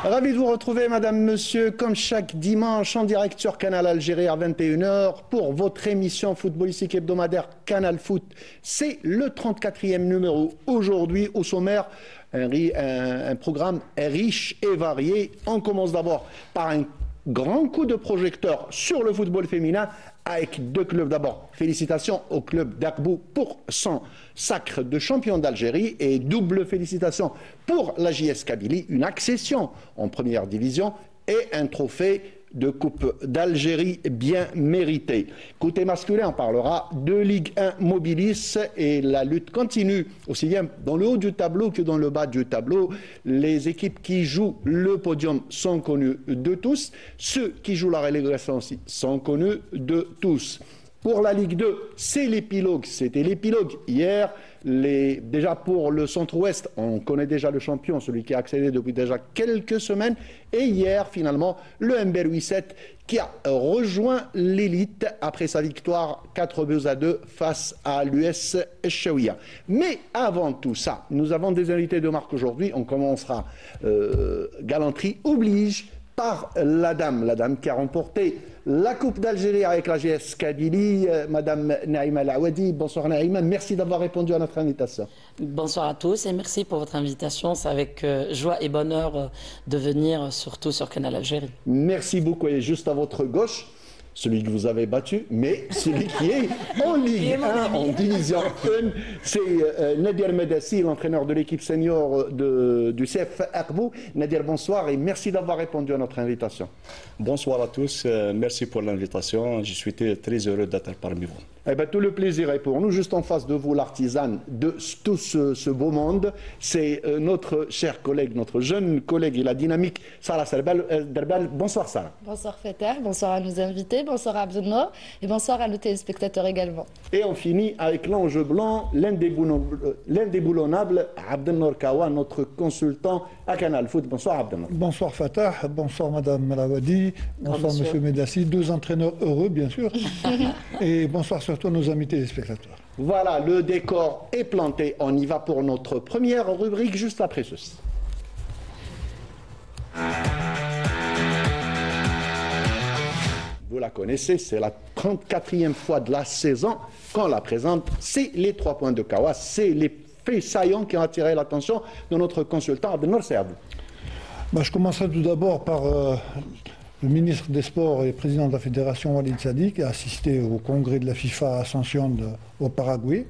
Ravi de vous retrouver, madame, monsieur, comme chaque dimanche en direct sur Canal Algérie à 21h pour votre émission footballistique hebdomadaire Canal Foot. C'est le 34e numéro. Aujourd'hui, au sommaire, un programme riche et varié. On commence d'abord par un grand coup de projecteur sur le football féminin avec deux clubs. D'abord, félicitations au club d'Akbou pour son sacre de champion d'Algérie et double félicitations pour la JS Kabylie, une accession en première division et un trophée de Coupe d'Algérie bien mérité. Côté masculin, on parlera de Ligue 1 Mobilis et la lutte continue, aussi bien dans le haut du tableau que dans le bas du tableau. Les équipes qui jouent le podium sont connues de tous. Ceux qui jouent la relégation aussi sont connus de tous. Pour la Ligue 2, c'est l'épilogue. C'était l'épilogue hier. Déjà pour le centre-ouest, on connaît déjà le champion, celui qui a accédé depuis déjà quelques semaines. Et hier, finalement, le MB87 qui a rejoint l'élite après sa victoire 4-2 face à l'US Chaouia. Mais avant tout ça, nous avons des invités de marque aujourd'hui. On commencera, galanterie oblige, par la dame qui a remporté la Coupe d'Algérie avec la JS Kabylie, Madame Naïma Laouadi. Bonsoir Naïma, merci d'avoir répondu à notre invitation. Bonsoir à tous et merci pour votre invitation. C'est avec joie et bonheur de venir, surtout sur Canal Algérie. Merci beaucoup. Et juste à votre gauche, celui que vous avez battu, mais celui qui est en Ligue 1, en Division 1, c'est Nadir Medassi, l'entraîneur de l'équipe senior du CF Akbou. Nadir, bonsoir et merci d'avoir répondu à notre invitation. Bonsoir à tous, merci pour l'invitation. Je suis très heureux d'être parmi vous. Eh bien, tout le plaisir est pour nous. Juste en face de vous, l'artisane de tout ce beau monde, c'est notre cher collègue, notre jeune collègue et la dynamique, Sarah Derbal. Bonsoir Sarah. Bonsoir Fatah, bonsoir à nos invités, bonsoir à Abdelnour et bonsoir à nos téléspectateurs également. Et on finit avec l'ange blanc, l'indéboulonnable Abdelnour Kawa, notre consultant à Canal Foot. Bonsoir Abdelnour. Bonsoir Fatah, bonsoir Madame Malawadi, bonsoir Monsieur Medassi, deux entraîneurs heureux bien sûr, et bonsoir surtout nos amis téléspectateurs. Voilà, le décor est planté. On y va pour notre première rubrique juste après ceci. Vous la connaissez, c'est la 34e fois de la saison qu'on la présente. C'est les 3 points de Kawa, c'est les faits saillants qui ont attiré l'attention de notre consultant Abdelnour, c'est à vous. Je commencerai tout d'abord par le ministre des Sports et président de la Fédération, Walid Sadi, qui a assisté au congrès de la FIFA Ascension au Paraguay.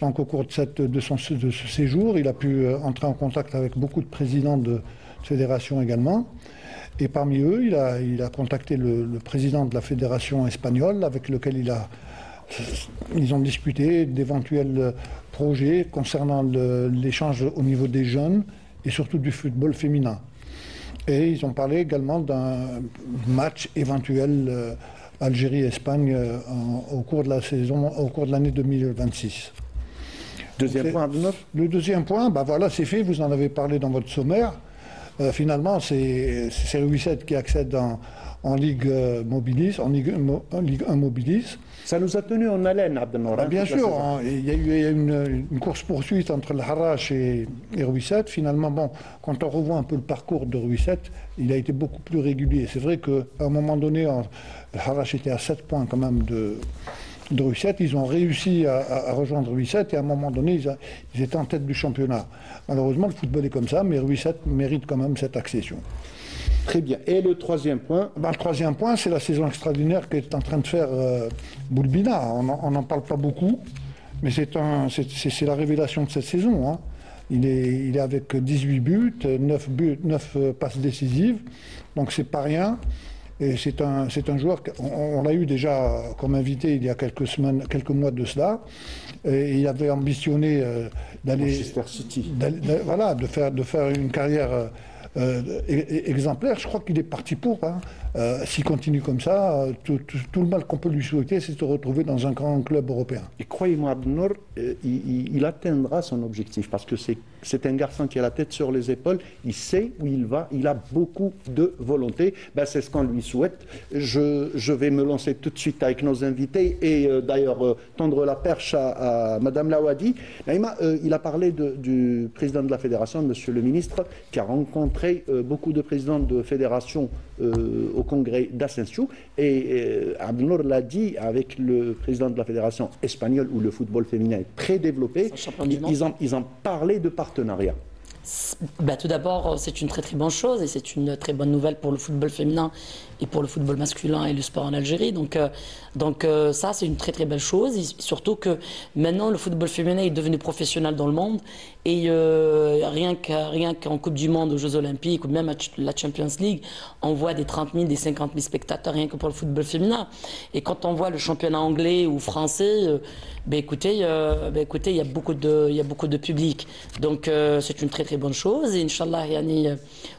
Donc, au cours de ce séjour, il a pu entrer en contact avec beaucoup de présidents de fédérations également. Et parmi eux, il a contacté le président de la fédération espagnole, avec lequel ils ont discuté d'éventuels projets concernant l'échange au niveau des jeunes et surtout du football féminin. Et ils ont parlé également d'un match éventuel Algérie-Espagne au cours de la saison, au cours de l'année 2026. Deuxième point, Abdelnour. Le deuxième point, voilà, c'est fait, vous en avez parlé dans votre sommaire. Finalement, c'est Louis-7 qui accède en Ligue Mobilis, en Ligue 1 Mobilis. Ça nous a tenu en haleine, Abdelnour. Bien sûr, il y a eu une course-poursuite entre le Harash et Louis-7. Finalement, quand on revoit un peu le parcours de Louis-7, il a été beaucoup plus régulier. C'est vrai qu'à un moment donné, le Harash était à 7 points quand même de Louis-7. Ils ont réussi à rejoindre Louis-7 et à un moment donné, ils étaient en tête du championnat. Malheureusement, le football est comme ça, mais Louis-7 mérite quand même cette accession. Très bien. Et le troisième point? Le troisième point, c'est la saison extraordinaire qu'est en train de faire Boulbina. On n'en parle pas beaucoup, mais c'est la révélation de cette saison. Hein. Il est avec 18 buts, 9 passes décisives, donc c'est pas rien. Et c'est un joueur, on l'a eu déjà comme invité il y a quelques mois de cela. Et il avait ambitionné d'aller, Manchester City. De faire une carrière exemplaire. Je crois qu'il est parti pour. S'il continue comme ça, tout le mal qu'on peut lui souhaiter, c'est de se retrouver dans un grand club européen. Et croyez-moi, Abdenour, il atteindra son objectif parce que c'est un garçon qui a la tête sur les épaules, il sait où il va, il a beaucoup de volonté. Ben, c'est ce qu'on lui souhaite. Je vais me lancer tout de suite avec nos invités et d'ailleurs tendre la perche à Madame Lawadi. Naïma, il a parlé du président de la fédération, Monsieur le ministre, qui a rencontré beaucoup de présidents de fédérations au congrès d'Ascension. Et Abdenour l'a dit avec le président de la fédération espagnole où le football féminin est très développé. Ils ont parlé de partenariat. Ben, tout d'abord, c'est une très très bonne chose et c'est une très bonne nouvelle pour le football féminin et pour le football masculin et le sport en Algérie. Donc ça, c'est une très très belle chose. Et surtout que maintenant, le football féminin est devenu professionnel dans le monde. Et rien qu'en Coupe du Monde, aux Jeux Olympiques ou même à la Champions League, on voit des 30 000, des 50 000 spectateurs rien que pour le football féminin. Et quand on voit le championnat anglais ou français, écoutez, il y a beaucoup de public. Donc c'est une très très bonne chose. Et Inch'Allah,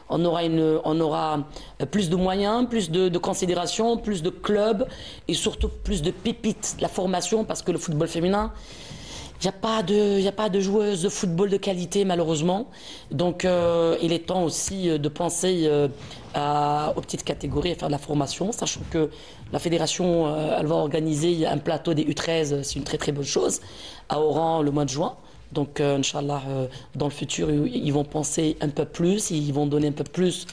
on aura plus de moyens, plus de considération, plus de clubs et surtout plus de pépites. La formation, parce que le football féminin, il n'y a pas de joueuses de football de qualité malheureusement. Donc il est temps aussi de penser aux petites catégories et faire de la formation, sachant que la fédération elle va organiser un plateau des U13, c'est une très très bonne chose, à Oran le mois de juin. Donc, Inch'Allah, dans le futur, ils vont penser un peu plus, ils vont donner un peu plus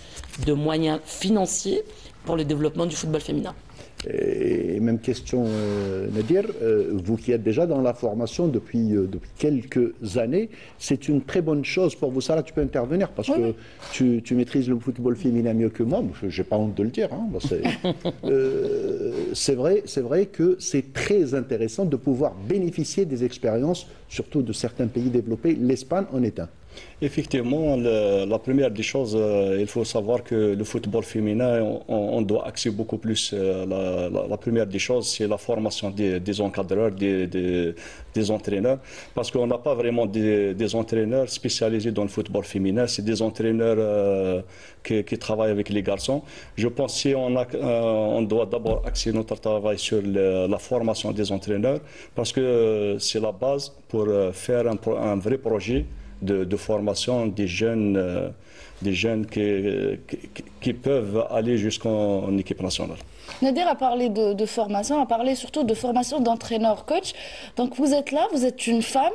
de moyens financiers pour le développement du football féminin. Et même question, Nadir, vous qui êtes déjà dans la formation depuis quelques années, c'est une très bonne chose pour vous. Ça, là, tu peux intervenir parce que tu maîtrises le football féminin mieux que moi. Je n'ai pas honte de le dire. Hein. C'est vrai que c'est très intéressant de pouvoir bénéficier des expériences, surtout de certains pays développés. L'Espagne en est un. Effectivement, la première des choses, il faut savoir que le football féminin, on doit axer beaucoup plus. La première des choses, c'est la formation des encadreurs, des entraîneurs, parce qu'on n'a pas vraiment des entraîneurs spécialisés dans le football féminin, c'est des entraîneurs qui travaillent avec les garçons. Je pense qu'on doit d'abord axer notre travail sur la formation des entraîneurs, parce que c'est la base pour faire un vrai projet de formation des jeunes qui peuvent aller jusqu'en équipe nationale. Nadir a parlé de formation, a parlé surtout de formation d'entraîneur-coach. Donc vous êtes là, vous êtes une femme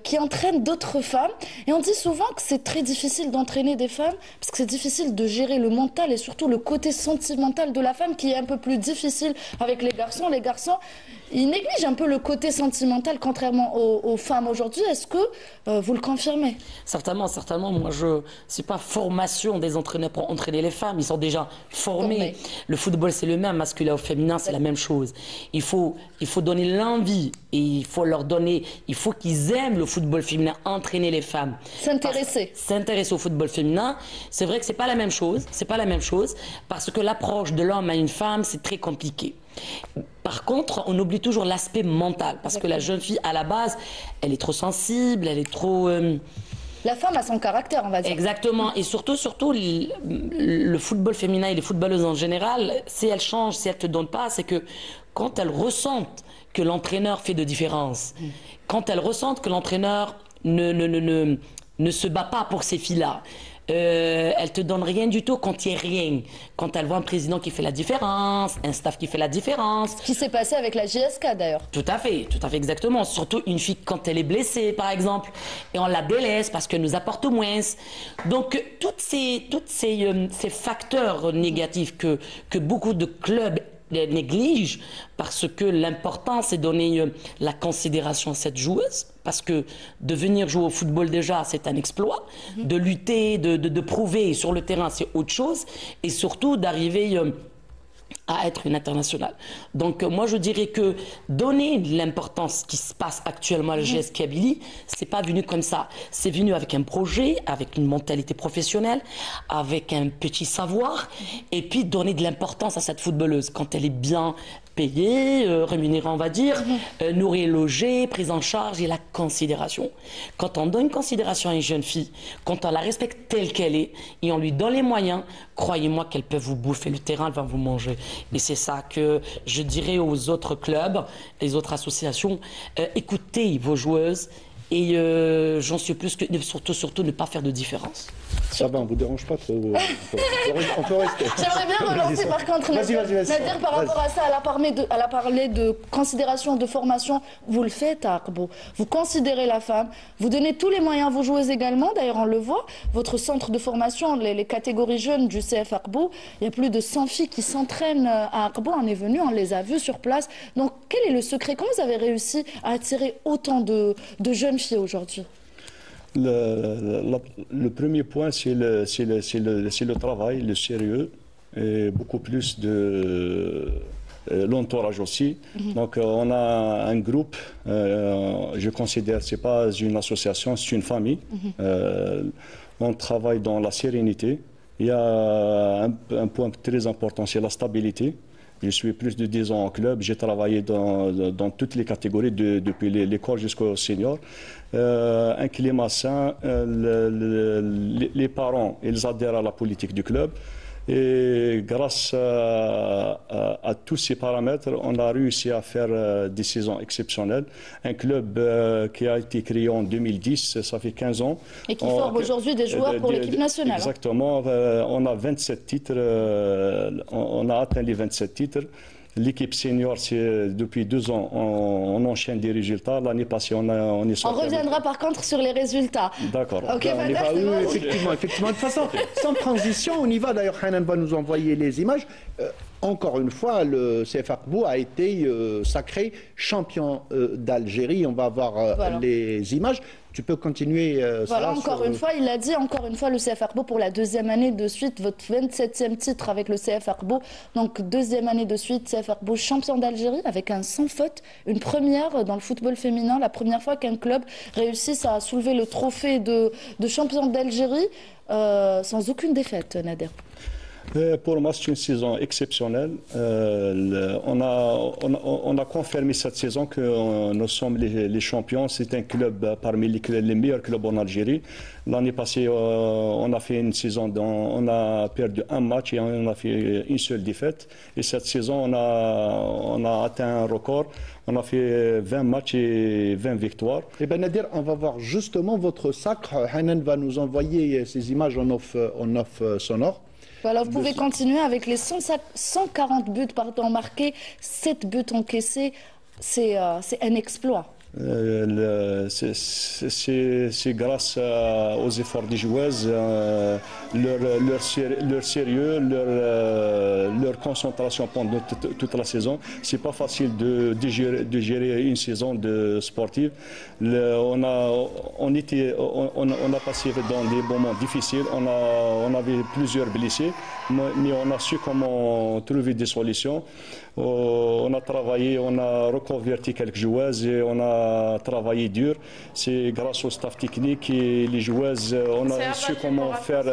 qui entraîne d'autres femmes. Et on dit souvent que c'est très difficile d'entraîner des femmes parce que c'est difficile de gérer le mental et surtout le côté sentimental de la femme qui est un peu plus difficile avec les garçons. Les garçons, ils négligent un peu le côté sentimental contrairement aux femmes aujourd'hui. Est-ce que vous le confirmez? Certainement. Moi, c'est pas formation des entraîneurs pour entraîner les femmes. Ils sont déjà formés. Le football, c'est le même. Masculin ou féminin, c'est la même chose. Il faut donner l'envie et il faut qu'ils aiment le football féminin, entraîner les femmes. S'intéresser au football féminin. C'est vrai que c'est pas la même chose. C'est pas la même chose parce que l'approche de l'homme à une femme, c'est très compliqué. Par contre, on oublie toujours l'aspect mental parce que la jeune fille, à la base, elle est trop sensible, elle est trop... La femme a son caractère, on va dire. Exactement. Et surtout, le football féminin et les footballeuses en général, si elles changent, si elles ne te donnent pas, c'est que quand elles ressentent que l'entraîneur fait de différence, quand elles ressentent que l'entraîneur ne se bat pas pour ces filles-là, elle te donne rien du tout quand il n'y a rien. Quand elle voit un président qui fait la différence, un staff qui fait la différence. Ce qui s'est passé avec la JSK d'ailleurs. Tout à fait, exactement. Surtout une fille quand elle est blessée, par exemple, et on la délaisse parce qu'elle nous apporte moins. Donc, tous ces facteurs négatifs que beaucoup de clubs négligent parce que l'important c'est donner la considération à cette joueuse parce que de venir jouer au football déjà c'est un exploit, de lutter, de prouver sur le terrain c'est autre chose et surtout d'arriver à être une internationale. Donc moi je dirais que donner l'importance qui se passe actuellement à la JS Kabylie, c'est pas venu comme ça. C'est venu avec un projet, avec une mentalité professionnelle, avec un petit savoir et puis donner de l'importance à cette footballeuse. Quand elle est bien payé, rémunéré, on va dire, nourri et logé, pris en charge et la considération. Quand on donne considération à une jeune fille, quand on la respecte telle qu'elle est et on lui donne les moyens, croyez-moi qu'elle peut vous bouffer le terrain, elle va vous manger. Et c'est ça que je dirais aux autres clubs, les autres associations, écoutez vos joueuses et j'en suis plus que surtout ne pas faire de différence. Ça va, on ne vous dérange pas trop. On peut rester. J'aimerais bien relancer par contre Nadir par rapport à ça. Elle a parlé de considération, de formation. Vous le faites à Aqbou. Vous considérez la femme. Vous donnez tous les moyens à vos joueuses également. D'ailleurs, on le voit. Votre centre de formation, les catégories jeunes du CF Aqbou, il y a plus de 100 filles qui s'entraînent à Aqbou. On est venu, on les a vues sur place. Donc, quel est le secret? Comment vous avez réussi à attirer autant de jeunes filles aujourd'hui? Le premier point, c'est le travail, le sérieux, et beaucoup plus de l'entourage aussi. Donc, on a un groupe, je considère que ce n'est pas une association, c'est une famille. On travaille dans la sérénité. Il y a un point très important, c'est la stabilité. Je suis plus de 10 ans en club. J'ai travaillé dans toutes les catégories, depuis l'école jusqu'au senior. Un climat sain. Les parents, ils adhèrent à la politique du club. Et grâce à tous ces paramètres, on a réussi à faire des saisons exceptionnelles. Un club qui a été créé en 2010, ça fait 15 ans. Et qui forme aujourd'hui des joueurs pour l'équipe nationale. Exactement. On a 27 titres. On a atteint les 27 titres. L'équipe senior, depuis 2 ans, on enchaîne des résultats. L'année passée, on est sorti. On reviendra par contre sur les résultats. D'accord. Ok, Oui, effectivement. De toute façon, sans transition, on y va. D'ailleurs, Hanan va nous envoyer les images. Encore une fois, le CF Aqbou a été sacré champion d'Algérie. On va voir les images. Tu peux continuer. Voilà, encore une fois, il a dit, encore une fois, le CF Aqbou pour la 2e année de suite, votre 27e titre avec le CF Aqbou. Donc, 2e année de suite, CF Aqbou champion d'Algérie avec un sans faute, une première dans le football féminin, la première fois qu'un club réussisse à soulever le trophée de champion d'Algérie sans aucune défaite, Nader. Pour moi, c'est une saison exceptionnelle. On a confirmé cette saison que nous sommes les champions. C'est un club parmi les meilleurs clubs en Algérie. L'année passée, on a fait une saison, on a perdu un match et on a fait une seule défaite. Et cette saison, on a atteint un record. On a fait 20 matchs et 20 victoires. Eh bien, Nadir, on va voir justement votre sacre. Hanan va nous envoyer ces images en off sonore. Voilà, vous pouvez continuer avec les 140 buts par temps marqués, 7 buts encaissés. C'est un exploit. C'est grâce aux efforts des joueuses, leur sérieux, leur concentration pendant toute la saison. C'est pas facile de gérer une saison sportive. On a passé dans des moments difficiles. On avait plusieurs blessés, mais on a su comment trouver des solutions. On a travaillé, on a reconverti quelques joueuses et on a travaillé dur. C'est grâce au staff technique et les joueuses, on a su comment faire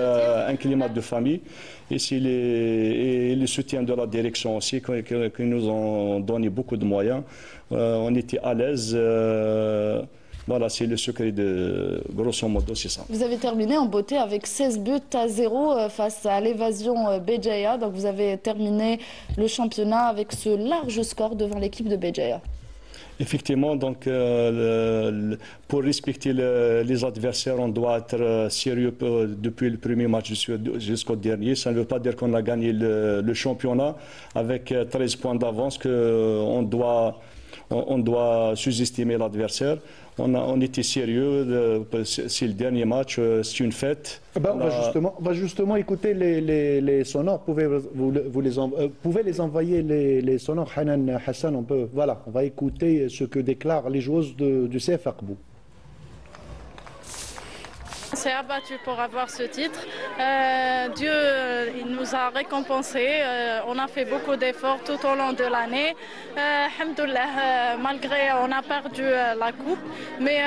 un climat de famille. Et c'est le soutien de la direction aussi qui nous ont donné beaucoup de moyens. On était à l'aise. Voilà, c'est le secret de grosso modo, c'est ça. Vous avez terminé en beauté avec 16 buts à 0 face à l'évasion Béjaïa. Donc vous avez terminé le championnat avec ce large score devant l'équipe de Béjaïa. Effectivement, donc pour respecter les adversaires, on doit être sérieux depuis le premier match jusqu'au dernier. Ça ne veut pas dire qu'on a gagné le championnat avec 13 points d'avance, qu'on doit sous-estimer l'adversaire. On était sérieux, c'est le dernier match, c'est une fête. On va justement écouter les sonores. Pouvez les envoyer les sonores, Hanan, Hassan, on va écouter ce que déclarent les joueuses du CF Aqbou. s'est abattu pour avoir ce titre. Dieu il nous a récompensés. On a fait beaucoup d'efforts tout au long de l'année. Alhamdoulilah, malgré on a perdu la coupe, mais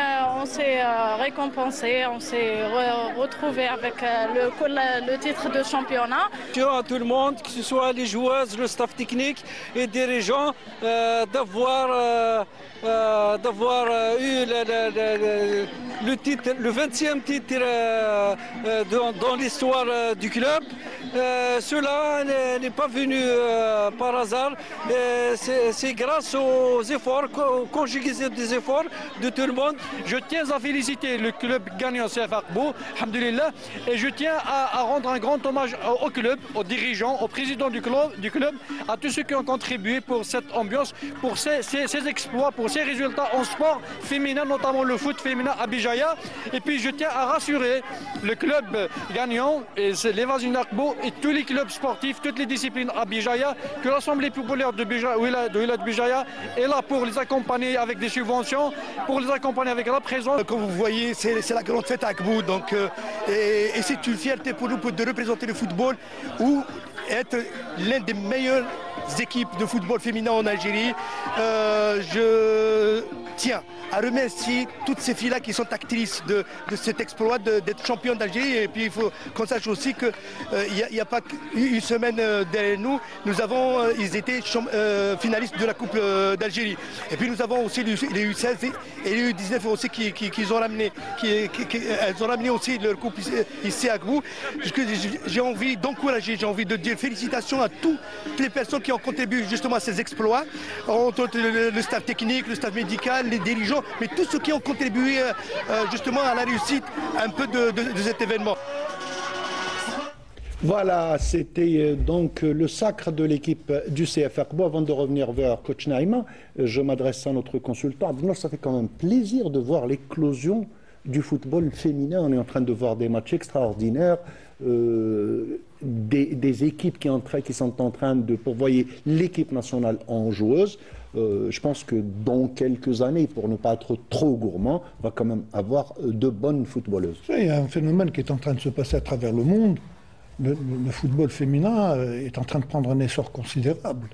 on s'est récompensé, on s'est retrouvé avec le titre de championnat. À tout le monde, que ce soit les joueuses, le staff technique et dirigeants, d'avoir eu le titre, le 20e titre dans l'histoire du club. Cela n'est pas venu par hasard. C'est grâce aux efforts, conjugaison des efforts de tout le monde. Je tiens à féliciter le club gagnant CF Akbou, alhamdoulilah, et je tiens à rendre un grand hommage au club, aux dirigeants, au président du club, à tous ceux qui ont contribué pour cette ambiance, pour ces exploits, pour ces résultats en sport féminin, notamment le foot féminin à Bijaya. Et puis je tiens à rassurer le club gagnant, et c'est l'Évasion Akbou, et tous les clubs sportifs, toutes les disciplines à Bijaya, que l'Assemblée populaire de Bijaya est là pour les accompagner avec des subventions, pour les accompagner avec la présence. Comme vous voyez, c'est la grande fête à Akbou, donc, et c'est une fierté pour nous de représenter le football ou être l'un des meilleures équipes de football féminin en Algérie. Je tiens à remercier toutes ces filles-là qui sont actrices de cet exploit d'être championnes d'Algérie. Et puis il faut qu'on sache aussi qu'il n'y a pas une semaine derrière nous, ils étaient finalistes de la Coupe d'Algérie. Et puis nous avons aussi les U16 et les U19 aussi qu'ils ont ramené, elles ont ramené aussi leur coupe ici à Akbou. J'ai envie d'encourager, j'ai envie de dire félicitations à toutes les personnes qui ont contribué justement à ces exploits, entre le staff technique, le staff médical, les dirigeants, mais tous ceux qui ont contribué justement à la réussite un peu de cet événement. Voilà, c'était donc le sacre de l'équipe du CF Akbou. Avant de revenir vers coach Naïma, je m'adresse à notre consultant. Ça fait quand même plaisir de voir l'éclosion du football féminin. On est en train de voir des matchs extraordinaires, des équipes qui sont en train de pourvoyer l'équipe nationale en joueuses. Je pense que dans quelques années, pour ne pas être trop gourmand, on va quand même avoir de bonnes footballeuses. Il y a un phénomène qui est en train de se passer à travers le monde. Le football féminin est en train de prendre un essor considérable.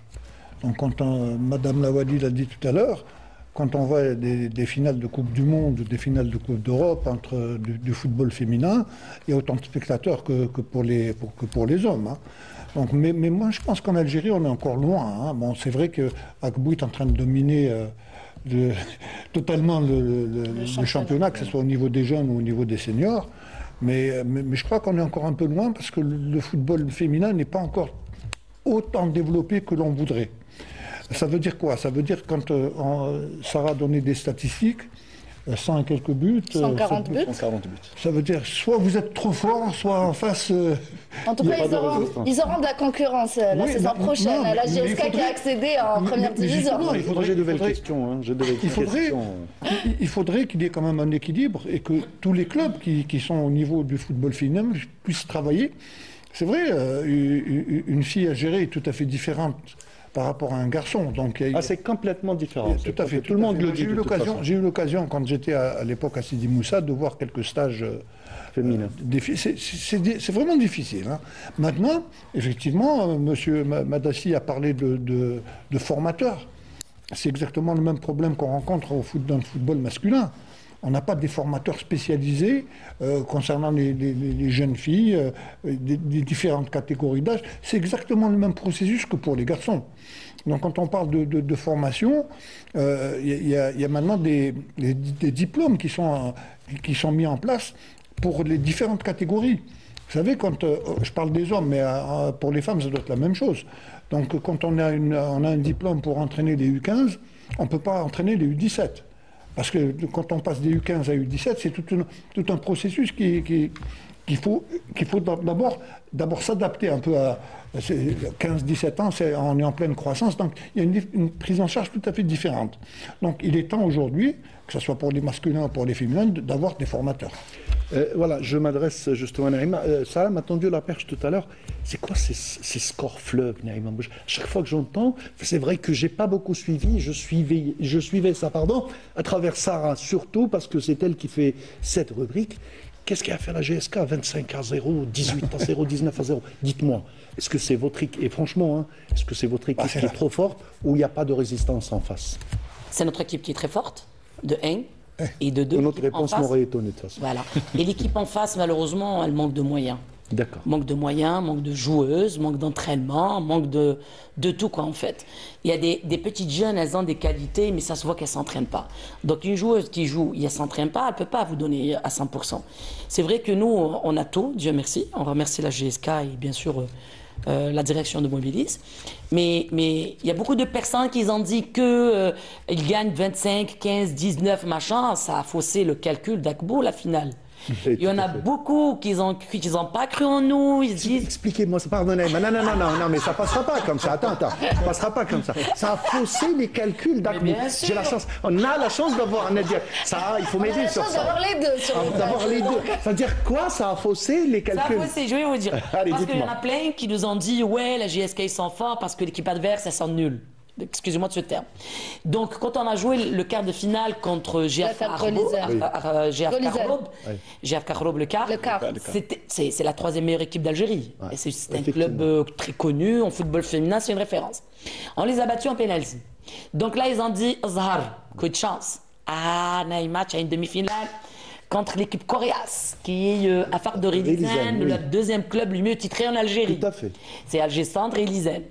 Donc quand Madame Lawadi l'a dit tout à l'heure, quand on voit des finales de Coupe du Monde, des finales de Coupe d'Europe du football féminin, il y a autant de spectateurs que pour les hommes. Hein. Donc, mais moi, je pense qu'en Algérie, on est encore loin. Hein. Bon, c'est vrai que Akbou est en train de dominer totalement le championnat, que ce soit au niveau des jeunes ou au niveau des seniors. Mais je crois qu'on est encore un peu loin parce que le football féminin n'est pas encore autant développé que l'on voudrait. Ça veut dire quoi? Ça veut dire quand Sarah a donné des statistiques, 100 et quelques buts. 140 buts. Ça veut dire soit vous êtes trop fort, soit en face... En tout cas, ils auront de la concurrence la saison prochaine. La GSK qui a accédé en première division. Il faudrait qu'il y ait quand même un équilibre et que tous les clubs qui sont au niveau du football féminin puissent travailler. C'est vrai, une fille à gérer est tout à fait différente par rapport à un garçon. Donc, c'est complètement différent. Tout à fait. Tout le monde le dit. J'ai eu l'occasion, quand j'étais à l'époque à Sidi Moussa, de voir quelques stages féminins. C'est vraiment difficile. Hein. Maintenant, effectivement, M. Madassi a parlé de formateurs. C'est exactement le même problème qu'on rencontre dans le football masculin. On n'a pas des formateurs spécialisés concernant les jeunes filles, des différentes catégories d'âge. C'est exactement le même processus que pour les garçons. Donc quand on parle de formation, il y a maintenant des diplômes qui sont mis en place pour les différentes catégories. Vous savez, quand je parle des hommes, mais pour les femmes, ça doit être la même chose. Donc quand on a un diplôme pour entraîner les U15, on ne peut pas entraîner les U17. Parce que quand on passe des U15 à U17, c'est tout un processus qu'il faut d'abord s'adapter un peu à 15-17 ans, on est en pleine croissance, donc il y a une prise en charge tout à fait différente. Donc il est temps aujourd'hui, que ce soit pour les masculins ou pour les féminins, d'avoir des formateurs. Voilà, je m'adresse justement à Naïma. Salah m'a tendu la perche tout à l'heure. C'est quoi ces scores fleuves, Naïma? Chaque fois que j'entends, c'est vrai que j'ai pas beaucoup suivi. Je suivais ça, à travers Sarah, surtout parce que c'est elle qui fait cette rubrique. Qu'est-ce qui a fait la GSK 25-0, 18-0, 19-0? Dites-moi, est-ce que c'est votre équipe, et franchement, hein, est-ce que c'est votre équipe qui est trop forte ou il n'y a pas de résistance en face? C'est notre équipe qui est très forte, de 1, et de 2. Notre réponse m'aurait étonné de toute façon. Voilà. Et l'équipe en face, malheureusement, elle manque de moyens. D'accord. Manque de moyens, manque de joueuses, manque d'entraînement, manque de tout, quoi, en fait. Il y a des petites jeunes, elles ont des qualités, mais ça se voit qu'elles ne s'entraînent pas. Donc, une joueuse qui joue et elle ne s'entraîne pas, elle ne peut pas vous donner à 100%. C'est vrai que nous, on a tout, Dieu merci. On remercie la GSK et bien sûr la direction de Mobilis. Mais il y a beaucoup de personnes qui ont dit qu'ils gagnent 25, 15, 19, machin. Ça a faussé le calcul d'Akbo, la finale. Il y en a beaucoup qui n'ont pas cru en nous. Ils disent... Expliquez-moi, pardonnez-moi. Non, mais ça passera pas comme ça. Attends, ça passera pas comme ça. Ça a faussé les calculs d'Akbo. J'ai la chance. On a la chance d'avoir Nadia. Ça, il faut m'aider sur ça. D'avoir les deux. D'avoir les deux. Ça veut dire quoi? Ça a faussé les calculs? Ça a faussé, je vais vous dire. Allez, parce qu'il y en dites-moi. a plein qui nous ont dit, ouais, la GSK ils sont forts parce que l'équipe adverse, elle sent nulle. Excusez-moi de ce terme. Donc, quand on a joué le quart de finale contre GFK Arlob, le quart, c'est la troisième meilleure équipe d'Algérie. Ouais, et c'est un club très connu en football féminin, c'est une référence. On les a battus en pénalty. Donc là, ils ont dit, Zahar, coup de chance. Ah, on a un match à une demi-finale contre l'équipe Coréas, qui est à Fardori-Lizen, le deuxième club le mieux titré en Algérie. Tout à fait. C'est Alger Centre et Lizen.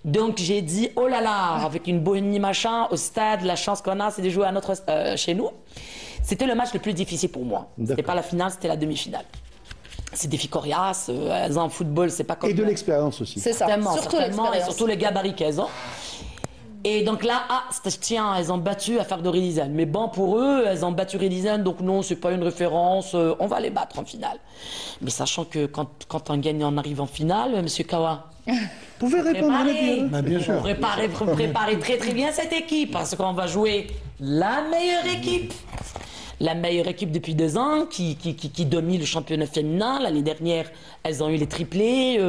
Donc j'ai dit, oh là là, avec une bonne machin au stade, la chance qu'on a, c'est de jouer chez nous. C'était le match le plus difficile pour moi. C'était pas la finale, c'était la demi-finale. C'est des filles Coréas, elles ont un football, c'est pas comme... Et de l'expérience aussi. C'est ça, surtout l'expérience. Et surtout les gabarits qu'elles ont. Et donc là, tiens, elles ont battu à Fardori-Lizen. Mais bon, pour eux, elles ont battu Lizen, donc non, c'est pas une référence, on va les battre en finale. Mais sachant que quand on gagne, on arrive en finale, Monsieur Kawa. Vous pouvez répondre à la bien sûr. Préparer très très bien cette équipe, parce qu'on va jouer la meilleure équipe. La meilleure équipe depuis 2 ans qui domine le championnat féminin. L'année dernière, elles ont eu les triplés.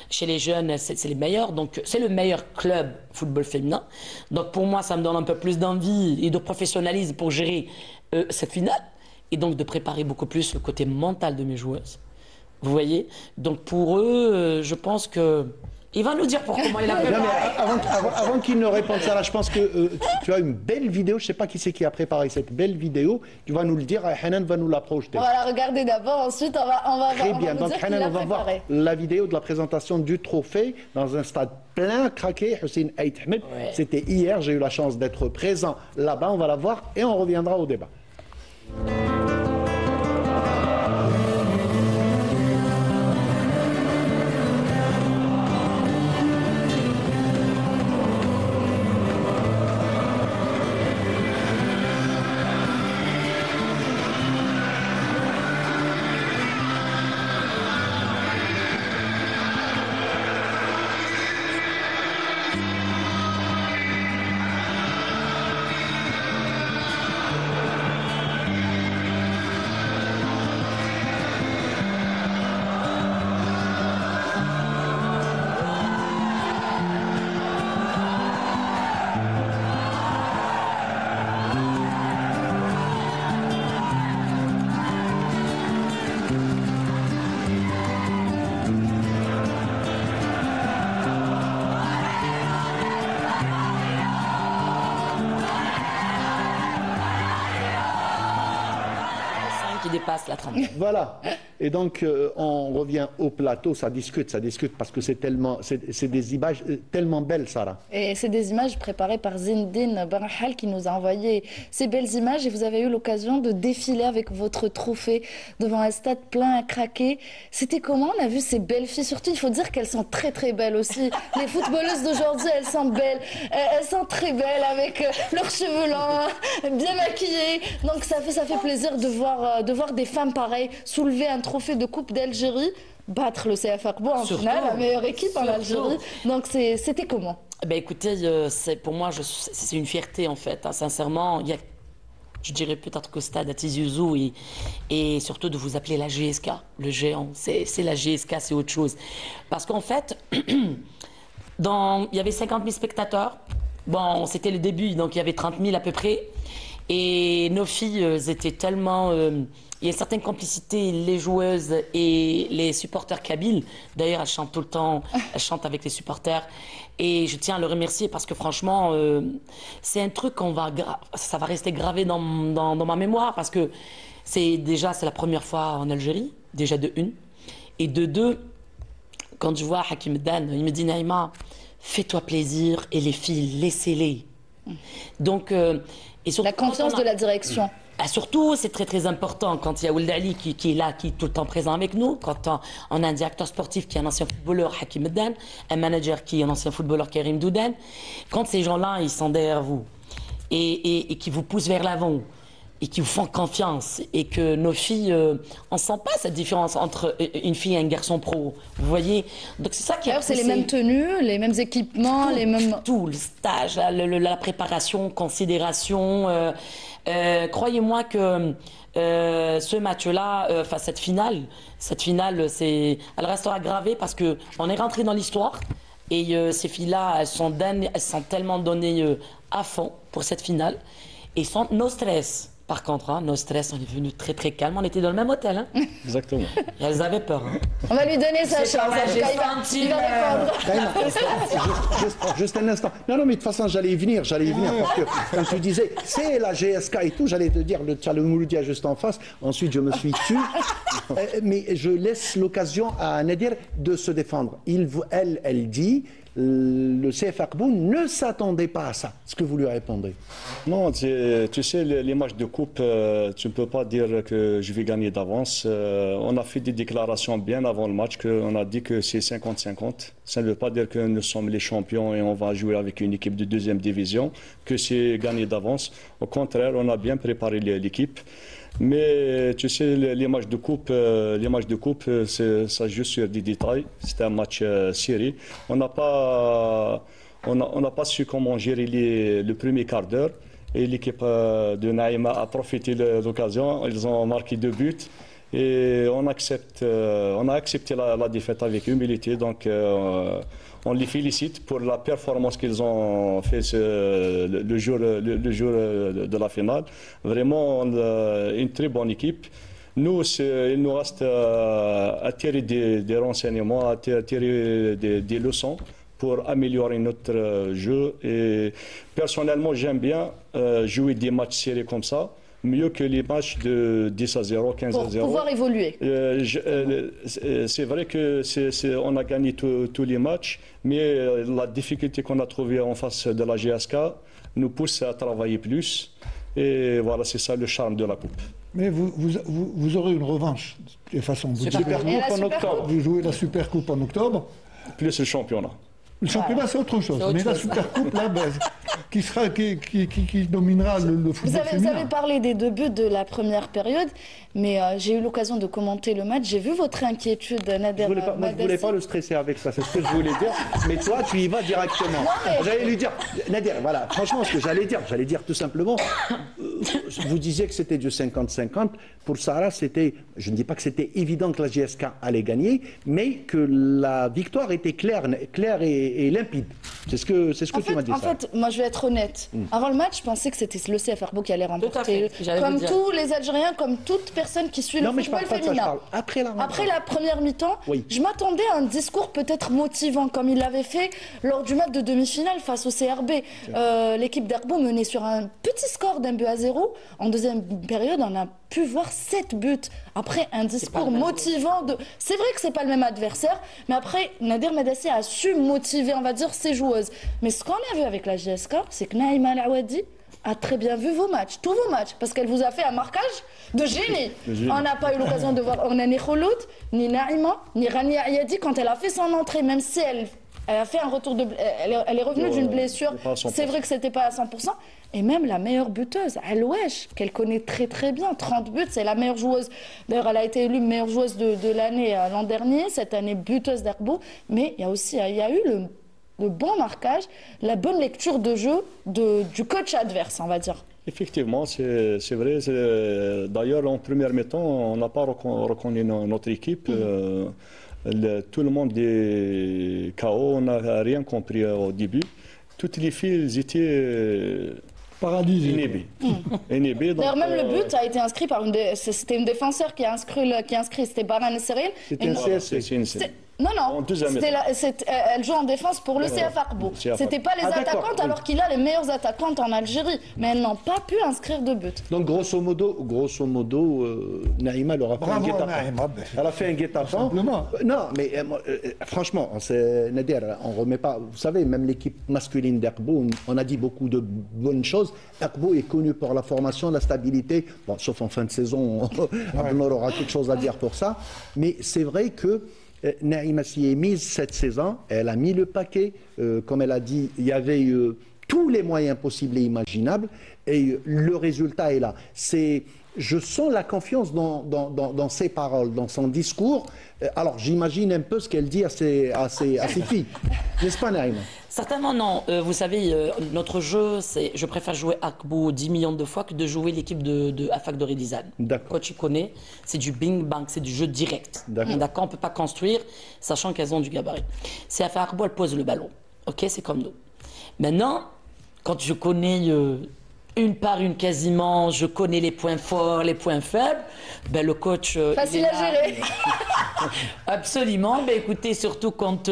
Chez les jeunes, c'est les meilleurs. Donc, c'est le meilleur club football féminin. Donc, pour moi, ça me donne un peu plus d'envie et de professionnalisme pour gérer cette finale. Et donc, de préparer beaucoup plus le côté mental de mes joueuses. Vous voyez? Donc, pour eux, je pense que... Il va nous dire pour comment il a préparé. Avant qu'il ne réponde ça, là, je pense que tu as une belle vidéo. Je ne sais pas qui c'est qui a préparé cette belle vidéo. Tu vas nous le dire. Hanan va nous la projeter. On va la regarder d'abord. Ensuite, on va Très bien. vous Donc, dire Hanan, qu'il a on va voir préparé. la vidéo de la présentation du trophée dans un stade plein, craqué. Hussein Aït Ahmed. Ouais. C'était hier. J'ai eu la chance d'être présent là-bas. On va la voir et on reviendra au débat. Qui dépasse la 30. Voilà. Et donc, on revient au plateau, ça discute parce que c'est des images tellement belles, Sarah. Et c'est des images préparées par Zindine Barahal qui nous a envoyé ces belles images et vous avez eu l'occasion de défiler avec votre trophée devant un stade plein à craquer. C'était comment? On a vu ces belles filles, surtout il faut dire qu'elles sont très très belles aussi. Les footballeuses d'aujourd'hui, elles sont belles, elles sont très belles avec leurs cheveux longs, bien maquillées. Donc ça fait plaisir de voir des femmes pareilles soulever un trophée de Coupe d'Algérie, battre le CF Akbo en finale, la meilleure équipe en Algérie. Donc c'était comment? Ben écoutez, pour moi, c'est une fierté en fait. Hein. Sincèrement, je dirais peut-être qu'au stade à Tizi Ouzou et surtout de vous appeler la GSK, le géant. C'est la GSK, c'est autre chose. Parce qu'en fait, il y avait 50 000 spectateurs. Bon, c'était le début, donc il y avait 30 000 à peu près. Et nos filles étaient tellement... il y a une certaine complicité, les joueuses et les supporters kabyles. D'ailleurs, elles chantent tout le temps, elles chantent avec les supporters. Et je tiens à le remercier parce que franchement, c'est un truc ça va rester gravé dans ma mémoire parce que c'est la première fois en Algérie, déjà de une. Et de deux, quand je vois Hakim Dan, il me dit Naïma, fais-toi plaisir et les filles, laissez-les. Donc, et surtout, la confiance de la direction. Surtout, c'est très très important quand il y a Ould Ali qui est là, qui est tout le temps présent avec nous, quand on a un directeur sportif qui est un ancien footballeur, Hakim Dan, un manager qui est un ancien footballeur, Karim Doudan, quand ces gens-là, ils sont derrière vous et qui vous poussent vers l'avant et qui vous font confiance et que nos filles, on ne sent pas cette différence entre une fille et un garçon pro, vous voyez. Donc c'est ça qui est... c'est les mêmes tenues, les mêmes équipements, les mêmes... Tout, le stage, la préparation, considération... croyez-moi que ce match-là, cette finale, elle restera gravée parce qu'on est rentré dans l'histoire et ces filles-là, elles sont tellement données à fond pour cette finale et sans no stress. Par contre, no stress, on est venu très très calme. On était dans le même hôtel. Hein. Exactement. Et elles avaient peur. Hein. On va lui donner sa chance. Il va répondre. Juste un instant. Non, mais de toute façon, j'allais y venir. Parce que quand tu disais, c'est la GSK et tout, j'allais te dire, le Tchalo Mouloudia juste en face. Ensuite, je me suis tué. Mais je laisse l'occasion à Nadir de se défendre. Elle dit... Le CF Arboun ne s'attendait pas à ça. Est-ce que vous lui répondez? Non, tu sais, les matchs de coupe, tu ne peux pas dire que je vais gagner d'avance. On a fait des déclarations bien avant le match, on a dit que c'est 50-50. Ça ne veut pas dire que nous sommes les champions et on va jouer avec une équipe de deuxième division, que c'est gagné d'avance. Au contraire, on a bien préparé l'équipe. Mais tu sais, les matchs de coupe, ça joue sur des détails. C'était un match serré. On n'a pas su comment gérer le premier quart d'heure. Et l'équipe de Naïma a profité de l'occasion. Ils ont marqué 2 buts. Et on a accepté la défaite avec humilité. Donc, on les félicite pour la performance qu'ils ont fait le jour de la finale. Vraiment, une très bonne équipe. Nous, il nous reste à tirer des renseignements, à tirer des leçons pour améliorer notre jeu. Et personnellement, j'aime bien jouer des matchs serrés comme ça. Mieux que les matchs de 10-0, 15-0. Pour pouvoir évoluer. C'est vrai qu'on a gagné tous les matchs, mais la difficulté qu'on a trouvée en face de la GSK nous pousse à travailler plus. Et voilà, c'est ça le charme de la Coupe. Mais vous aurez une revanche, de toute façon. Vous jouez la Super Coupe en octobre. Plus le championnat. Le championnat, c'est autre chose. Mais la Super Coupe, là, qui dominera le football féminin. Vous avez parlé des 2 buts de la première période, mais j'ai eu l'occasion de commenter le match. J'ai vu votre inquiétude, Nader. Je ne voulais pas le stresser avec ça, c'est ce que je voulais dire. Mais toi, tu y vas directement. J'allais lui dire, Nader, voilà, franchement, ce que j'allais dire tout simplement, vous disiez que c'était du 50-50. Pour Sarah, je ne dis pas que c'était évident que la GSK allait gagner, mais que la victoire était claire et limpide. C'est ce que tu m'as dit. En fait, moi, je vais être honnête. Avant le match, je pensais que c'était le CF Arbo qui allait remporter. Comme tous les Algériens, comme toute personne qui suit le football féminin. Après la première mi-temps, je m'attendais à un discours peut-être motivant, comme il l'avait fait lors du match de demi-finale face au CRB. L'équipe d'Arbo menait sur un petit score d'1-0. En deuxième période, on a pu voir 7 buts. Après, un discours motivant. C'est vrai que c'est pas le même adversaire, mais après, Nadir Medassi a su motiver, on va dire, ses joueuses. Mais ce qu'on a vu avec la GSK, c'est que Naïma Laouadi a très bien vu vos matchs, tous vos matchs, parce qu'elle vous a fait un marquage de génie. On n'a pas eu l'occasion de voir ni Khouloud, ni Naïma, ni Rania Ayadi quand elle a fait son entrée, même si elle a fait un retour elle est revenue d'une blessure. C'est vrai que c'était pas à 100%. Et même la meilleure buteuse, Alouesh, qu'elle connaît très très bien, 30 buts, c'est la meilleure joueuse. D'ailleurs, elle a été élue meilleure joueuse de l'année l'an dernier, cette année buteuse d'Arbo. Mais il y a eu le bon marquage, la bonne lecture de jeu du coach adverse, on va dire. Effectivement, c'est vrai. D'ailleurs, en première mi-temps, on n'a pas reconnu notre équipe. Tout le monde est KO, on n'a rien compris au début. Toutes les filles étaient Paralysé. Inhibé. D'ailleurs, même le but a été inscrit par c'était une défenseur qui a inscrit, c'était Baran Seril. C'était un CSC. Non, elle joue en défense pour le CF Arbo. C'était pas les attaquantes, alors qu'il a les meilleures attaquantes en Algérie. Mais elles n'ont pas pu inscrire de but. Donc, grosso modo, Naïma leur a fait un guet-apens. Elle a fait un guet-apens. Non, mais franchement, Nadir, on remet pas. Vous savez, même l'équipe masculine d'Arbo, on a dit beaucoup de bonnes choses. Arbo est connu pour la formation, la stabilité. Bon, sauf en fin de saison, on aura quelque chose à dire pour ça. Mais c'est vrai que Naïma s'y est mise cette saison, elle a mis le paquet, comme elle a dit, il y avait tous les moyens possibles et imaginables, et le résultat est là. Je sens la confiance dans ses paroles, dans son discours. Alors j'imagine un peu ce qu'elle dit à ses filles, n'est-ce pas Naïma? Certainement non. Vous savez, notre jeu, je préfère jouer Akbou 10 millions de fois que de jouer l'équipe de Afak de Ridizan. Quand tu connais, c'est du bing-bang, c'est du jeu direct. D'accord, on ne peut pas construire, sachant qu'elles ont du gabarit. C'est Afak Akbou, elle pose le ballon. Ok, c'est comme nous. Maintenant, quand je connais une par une quasiment, je connais les points forts, les points faibles, ben le coach... Facile à gérer. Absolument. Ben écoutez, surtout quand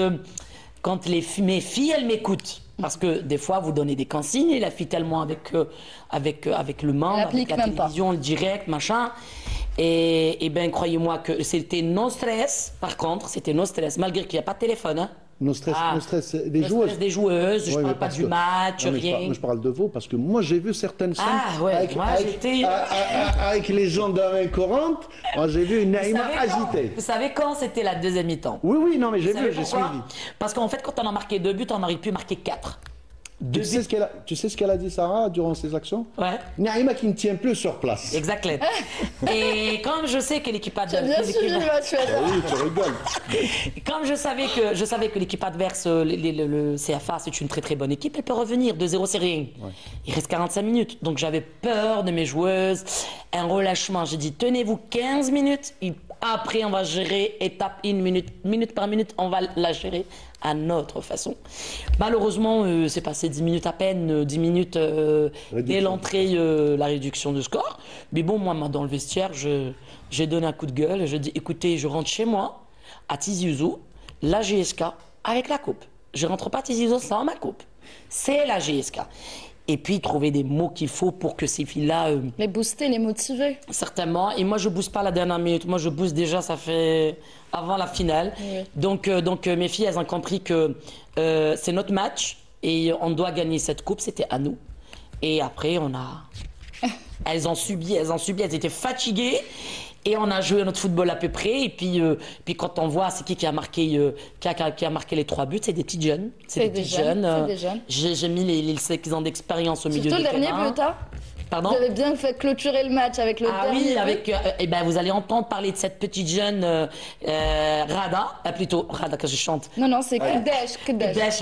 mes filles, elles m'écoutent. Parce que des fois, vous donnez des consignes et la fille tellement avec le membre, avec la télévision, le direct, machin. Et bien, croyez-moi que c'était non stress. Par contre, c'était non stress, malgré qu'il n'y a pas de téléphone. Hein. Nos stress des joueuses. Des joueuses, je ne parle pas du match, rien. Je parle de vous, parce que moi j'ai vu certaines scènes avec les gendarmes courantes. Moi j'ai vu une Naïma agitée. Vous savez quand c'était la deuxième mi-temps? Oui, non, mais j'ai vu, j'ai suivi. Parce qu'en fait, quand on a marqué 2 buts, on aurait pu marquer 4. Tu sais ce qu'elle a dit, Sarah, durant ses actions? Ouais. Naïma qui ne tient plus sur place. Exactement. Et comme je sais que l'équipe adverse... J'ai bien suivi le match. Oui, tu rigoles. Comme je savais que l'équipe adverse, le CFA, c'est une très très bonne équipe, elle peut revenir. 2-0, c'est rien. Ouais. Il reste 45 minutes. Donc j'avais peur de mes joueuses. Un relâchement. J'ai dit, tenez-vous 15 minutes. Après, on va gérer étape minute par minute, on va la gérer à notre façon. Malheureusement, c'est passé 10 minutes à peine, 10 minutes dès l'entrée, la réduction de score. Mais bon, moi, dans le vestiaire, j'ai donné un coup de gueule. Je dis, écoutez, je rentre chez moi, à Tizi Ouzou, la GSK, avec la coupe. Je ne rentre pas à Tizi Ouzou sans ma coupe. C'est la GSK. Et puis, trouver des mots qu'il faut pour que ces filles-là... les booster, les motiver. Certainement. Et moi, je ne booste pas la dernière minute. Moi, je booste déjà, ça fait avant la finale. Oui. Donc, mes filles, elles ont compris que c'est notre match et on doit gagner cette coupe. C'était à nous. Et après, elles ont subi, elles étaient fatiguées. Et on a joué notre football à peu près. Et puis quand on voit c'est qui a marqué, qui a marqué les 3 buts, c'est des petits jeunes. C'est des jeunes. J'ai mis les 5 ans d'expérience au milieu de terrain. Surtout le dernier but, hein. Pardon? Vous avez bien fait clôturer le match avec le dernier. Ah oui, vous allez entendre parler de cette petite jeune Rada, plutôt Rada que je chante. Non, c'est Kedesh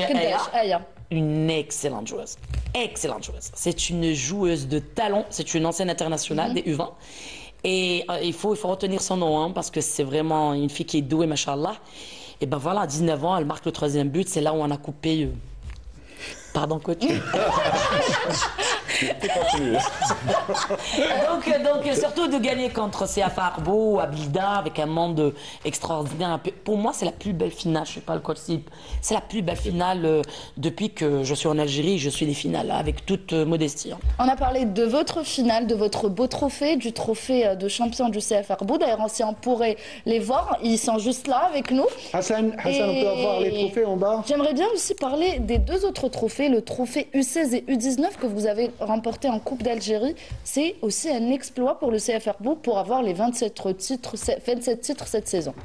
Aya. Une excellente joueuse. Excellente joueuse. C'est une joueuse de talent. C'est une ancienne internationale des U20. Et il faut retenir son nom, hein, parce que c'est vraiment une fille qui est douée, machallah. Et ben voilà, à 19 ans, elle marque le 3e but. C'est là où on a coupé... Pardon, coach. donc surtout de gagner contre CFA Arbo, Abilda, avec un monde extraordinaire. Pour moi, c'est la plus belle finale. Je ne sais pas le coach. C'est la plus belle finale depuis que je suis en Algérie. Je suis des finales, avec toute modestie. Hein. On a parlé de votre finale, de votre beau trophée, du trophée de champion du CF Arbo. D'ailleurs, on pourrait les voir. Ils sont juste là avec nous. Hassan, on peut avoir les trophées en bas. J'aimerais bien aussi parler des 2 autres trophées. Le trophée U16 et U19 que vous avez remporté en Coupe d'Algérie, c'est aussi un exploit pour le CF Arbo pour avoir les 27 titres cette saison.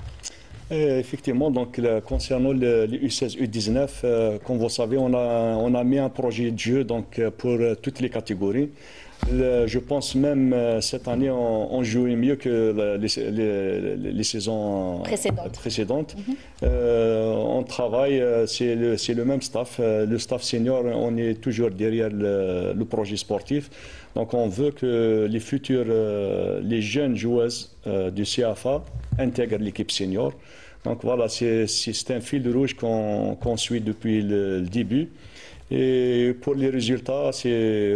Effectivement, donc concernant les U16, U19, comme vous savez, on a mis un projet de jeu donc, pour toutes les catégories. Je pense même cette année, on jouait mieux que les saisons précédentes. On travaille, c'est le même staff. Le staff senior, on est toujours derrière le projet sportif. Donc on veut que les futures, les jeunes joueuses du CFA intègrent l'équipe senior. Donc voilà, c'est un fil rouge qu'on suit depuis le début. Et pour les résultats,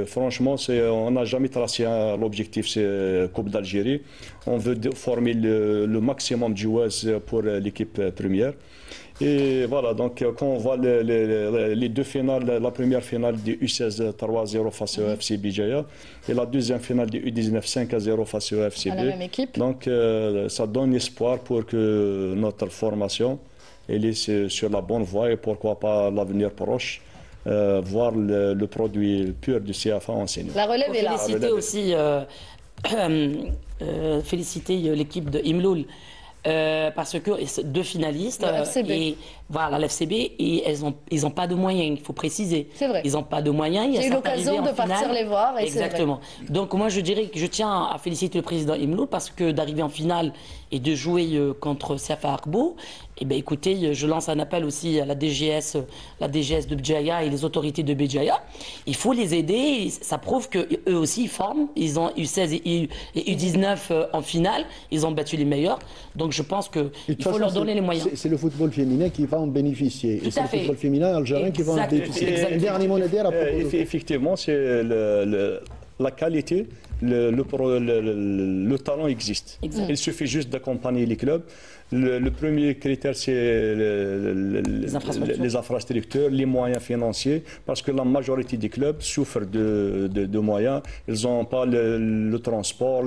franchement, on n'a jamais tracé l'objectif, c'est Coupe d'Algérie. On veut former le maximum de joueuses pour l'équipe première. Et voilà, donc quand on voit les deux finales, la première finale du U16 3-0 face au FC Bijaya et la deuxième finale du U19 5-0 face au FCB. À la même équipe. Donc ça donne espoir pour que notre formation elle est sur la bonne voie et pourquoi pas l'avenir proche. Voir le produit pur du CFA enseigné. La relève est là. Féliciter aussi féliciter l'équipe de Imloul. Parce que deux finalistes et voilà l'FCB et ils ont pas de moyens, il faut préciser. C'est vrai. Ils n'ont pas de moyens. J'ai eu l'occasion de partir les voir. Et exactement. Donc moi je dirais que je tiens à féliciter le président Imloul parce que d'arriver en finale et de jouer contre Safa Arbo, eh ben écoutez, je lance un appel aussi à la DGS de Béjaïa et les autorités de Béjaïa. Il faut les aider. Ça prouve que eux aussi ils forment. Ils ont U16 et U19 en finale. Ils ont battu les meilleurs. Donc je pense qu'il faut leur donner les moyens. C'est le football féminin qui va en bénéficier. Et c'est le football féminin algérien qui va en bénéficier. Un dernier mot à dire à propos de... Effectivement, c'est la qualité, le talent existe. Il suffit juste d'accompagner les clubs. Le premier critère, c'est les infrastructures, les moyens financiers, parce que la majorité des clubs souffrent de moyens. Ils n'ont pas le transport,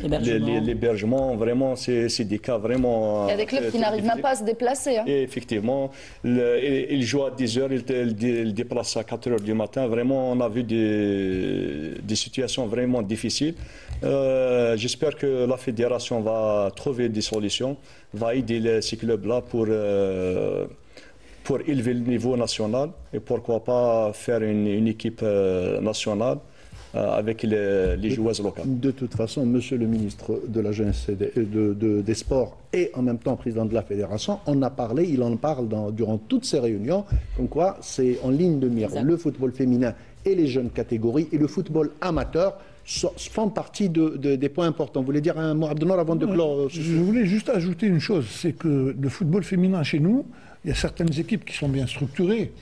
l'hébergement. Vraiment, c'est des cas vraiment... Il y a des clubs qui n'arrivent même pas à se déplacer. Hein. Et effectivement, ils jouent à 10 heures, ils déplacent à 4 heures du matin. Vraiment, on a vu des situations vraiment difficiles. J'espère que la fédération va trouver des solutions, va aider ces clubs-là pour élever le niveau national et pourquoi pas faire une équipe nationale avec les joueuses locales. De toute façon, monsieur le ministre de la Jeunesse des Sports et en même temps président de la fédération, il en parle durant toutes ces réunions, comme quoi c'est en ligne de mire. Le football féminin et les jeunes catégories et le football amateur font partie des points importants. Vous voulez dire un mot, Abdelnour, avant de clore? Je voulais juste ajouter une chose, c'est que le football féminin chez nous, il y a certaines équipes qui sont bien structurées,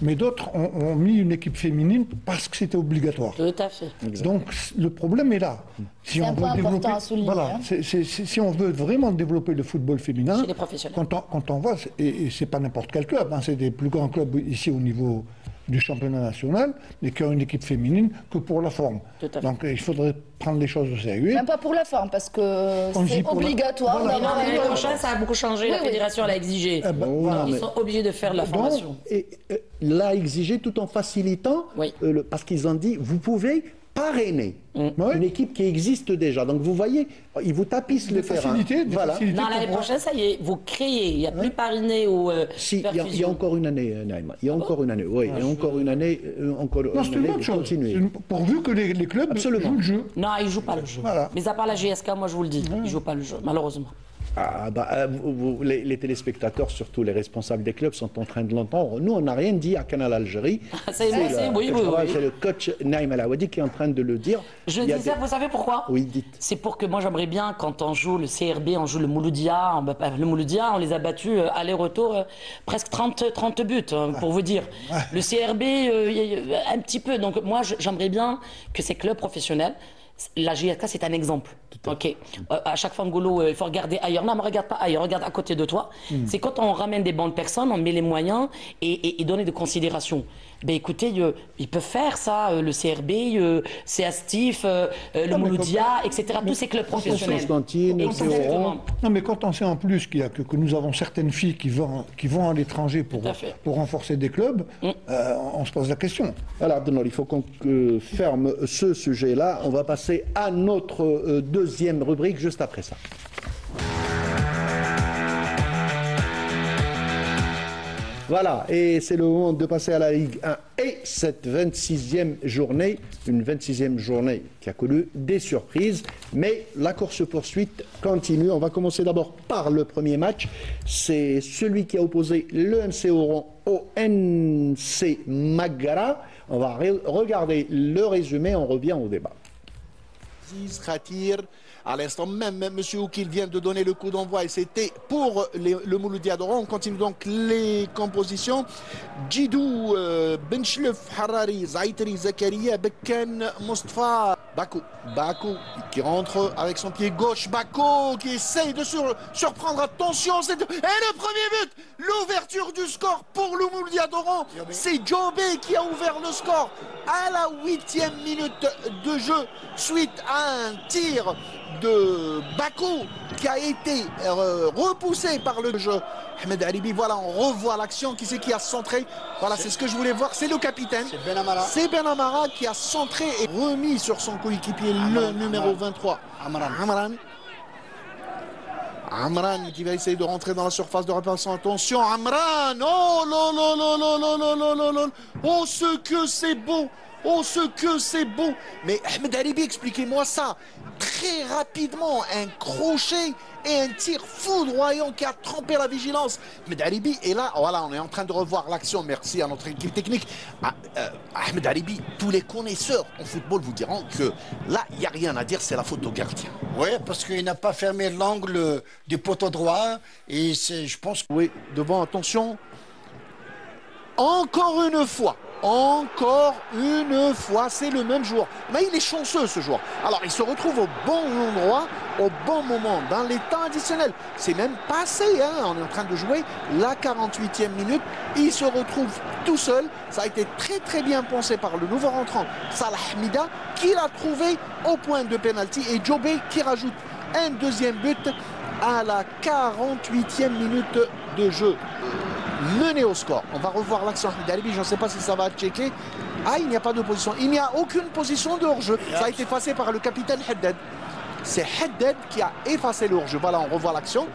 mais d'autres ont mis une équipe féminine parce que c'était obligatoire. Tout à fait. Donc le problème est là. Si c'est un point important à souligner. Voilà, si on veut vraiment développer le football féminin, chez les professionnels. Quand on voit, et c'est pas n'importe quel club, hein, c'est des plus grands clubs ici au niveau du championnat national, mais qui ont une équipe féminine que pour la forme. Donc il faudrait prendre les choses au sérieux. Même pas pour la forme, parce que c'est obligatoire. Voilà. L'année prochaine, ça a beaucoup changé. La fédération l'a exigé. Ils sont obligés de faire la formation. Et l'a exigé tout en facilitant, parce qu'ils ont dit, vous pouvez parrainer une équipe qui existe déjà. Donc vous voyez, ils vous tapissent le terrain. Voilà. Non, l'année prochaine, ça y est, vous créez. Il n'y a plus parrainé ou si, il y a encore une année, Naïma. Il y a encore une année. Oui, il y a encore une année. Non, c'est une bonne chose. Pourvu que les clubs jouent le jeu. Non, ils ne jouent pas le jeu. Voilà. Mais à part la GSK, moi je vous le dis, ils ne jouent pas le jeu, malheureusement. Les téléspectateurs, surtout les responsables des clubs, sont en train de l'entendre. Nous, on n'a rien dit à Canal Algérie. C'est le coach Naïm El Awadi qui est en train de le dire. Je dis ça, vous savez pourquoi? Oui, dites. C'est pour que moi, j'aimerais bien, quand on joue le CRB, on joue le Mouloudia. Le Mouloudia, on les a battus aller-retour presque 30 buts, pour vous dire. Le CRB, un petit peu. Donc moi, j'aimerais bien que ces clubs professionnels. La GSK, c'est un exemple. Ok. À chaque fois, Ngolo, il faut regarder ailleurs. Non, mais regarde pas ailleurs, regarde à côté de toi. C'est quand on ramène des bonnes personnes, on met les moyens et donner de considération. Ben écoutez, ils peuvent faire ça, le CRB, CASTIF, le Mouloudia, etc. Tous ces clubs professionnels. Non, mais quand on sait en plus que nous avons certaines filles qui vont à l'étranger pour renforcer des clubs, on se pose la question. Alors, Abdelnour, il faut qu'on ferme ce sujet-là. On va passer à notre deuxième rubrique juste après ça. Voilà, et c'est le moment de passer à la Ligue 1 et cette 26e journée, une 26e journée qui a connu des surprises, mais la course-poursuite continue. On va commencer d'abord par le premier match, c'est celui qui a opposé le MC Oran au NC Magara. On va regarder le résumé, on revient au débat. عزيز خطير À l'instant même, M. Oukil vient de donner le coup d'envoi et c'était pour le Mouloudia d'Oran. On continue donc les compositions. Djidou, Benchlef, Harari, Zaitri, Zakaria, Bekken, Mustafa, Bakou. Bakou qui rentre avec son pied gauche. Bakou qui essaye de surprendre. Attention, et le premier but, l'ouverture du score pour le Mouloudia d'Oran. C'est Djobé qui a ouvert le score à la 8e minute de jeu suite à un tir de Bakou qui a été repoussé par le jeu. Ahmed Haribi, voilà, on revoit l'action. Qui c'est qui a centré? Voilà, c'est ce que je voulais voir. C'est le capitaine. C'est Ben Amara qui a centré et remis sur son coéquipier le numéro 23. Amran qui va essayer de rentrer dans la surface de réparation. Attention, Amran! Oh là là là là là là là là là! Oh, ce que c'est beau! Oh, ce que c'est beau! Mais Ahmed Haribi, expliquez-moi ça. Très rapidement, un crochet et un tir foudroyant qui a trempé la vigilance. Ahmed Haribi, et là, voilà, on est en train de revoir l'action. Merci à notre équipe technique. Ahmed Haribi, tous les connaisseurs en football vous diront que là, il n'y a rien à dire, c'est la faute au gardien. Oui, parce qu'il n'a pas fermé l'angle du poteau droit. Et je pense que... Oui, devant, attention. Encore une fois, c'est le même joueur. Mais il est chanceux, ce joueur. Alors, il se retrouve au bon endroit, au bon moment, dans les temps additionnels. C'est même passé, hein. On est en train de jouer la 48e minute. Il se retrouve tout seul. Ça a été très, très bien pensé par le nouveau rentrant, Salah Hamida, qui l'a trouvé au point de pénalty. Et Djobé qui rajoute un deuxième but à la 48e minute de jeu. Mené au score. On va revoir l'action d'Alibi. Je ne sais pas si ça va checker. Ah, il n'y a pas de position. Il n'y a aucune position de hors-jeu. Ça a été effacé par le capitaine Haddad. C'est Haddad qui a effacé le hors-jeu. Voilà, on revoit l'action.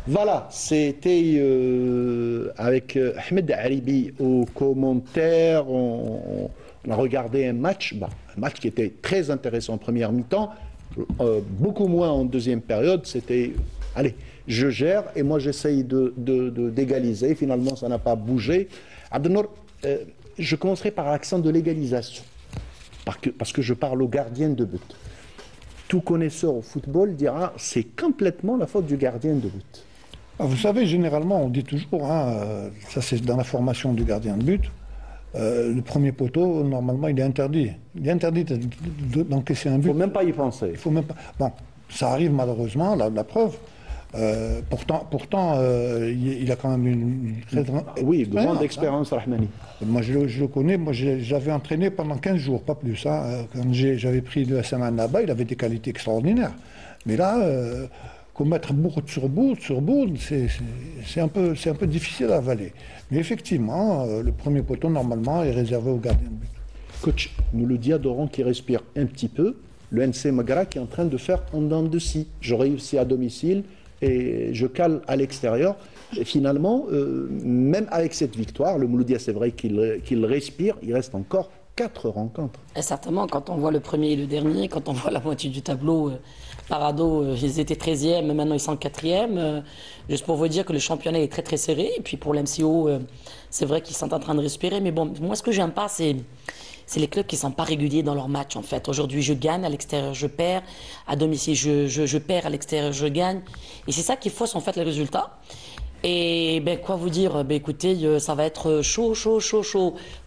Voilà, c'était avec Ahmed Haribi au commentaire. On a regardé un match qui était très intéressant en première mi-temps, beaucoup moins en deuxième période. C'était, allez, je gère et moi j'essaye d'égaliser. Finalement, ça n'a pas bougé. Abdelnour, je commencerai par l'accent de l'égalisation, parce que je parle au gardien de but. Tout connaisseur au football dira c'est complètement la faute du gardien de but. Vous savez, généralement, on dit toujours, ça c'est dans la formation du gardien de but, le premier poteau, normalement, il est interdit. Il est interdit d'encaisser un but. Il ne faut même pas y penser. Il faut même pas... Bon, ça arrive malheureusement, la preuve. Pourtant, il a quand même une très grande expérience, Rahmani. Moi, je le connais. Moi, j'avais entraîné pendant 15 jours, pas plus. Quand j'avais pris le SMN là-bas, il avait des qualités extraordinaires. Mais là, commettre bourde sur bourde, c'est un peu difficile à avaler. Mais effectivement, le premier poteau, normalement, est réservé au gardien de but. Coach, Mouloudia d'Oran qui respire un petit peu. Le NC Magra qui est en train de faire en dents de scie. Je réussis à domicile et je cale à l'extérieur. Et finalement, même avec cette victoire, le Mouloudia, c'est vrai qu'il respire. Il reste encore 4 rencontres. Et certainement, quand on voit le premier et le dernier, quand on voit la moitié du tableau, Parado, ils étaient 13e, maintenant ils sont 4e. Juste pour vous dire que le championnat est très très serré. Et puis pour l'MCO, c'est vrai qu'ils sont en train de respirer. Mais bon, moi ce que j'aime pas, c'est les clubs qui ne sont pas réguliers dans leur match en fait. Aujourd'hui, je gagne, à l'extérieur, je perds. À domicile, je perds, à l'extérieur, je gagne. Et c'est ça qui fausse en fait les résultats. Et quoi vous dire, écoutez, ça va être chaud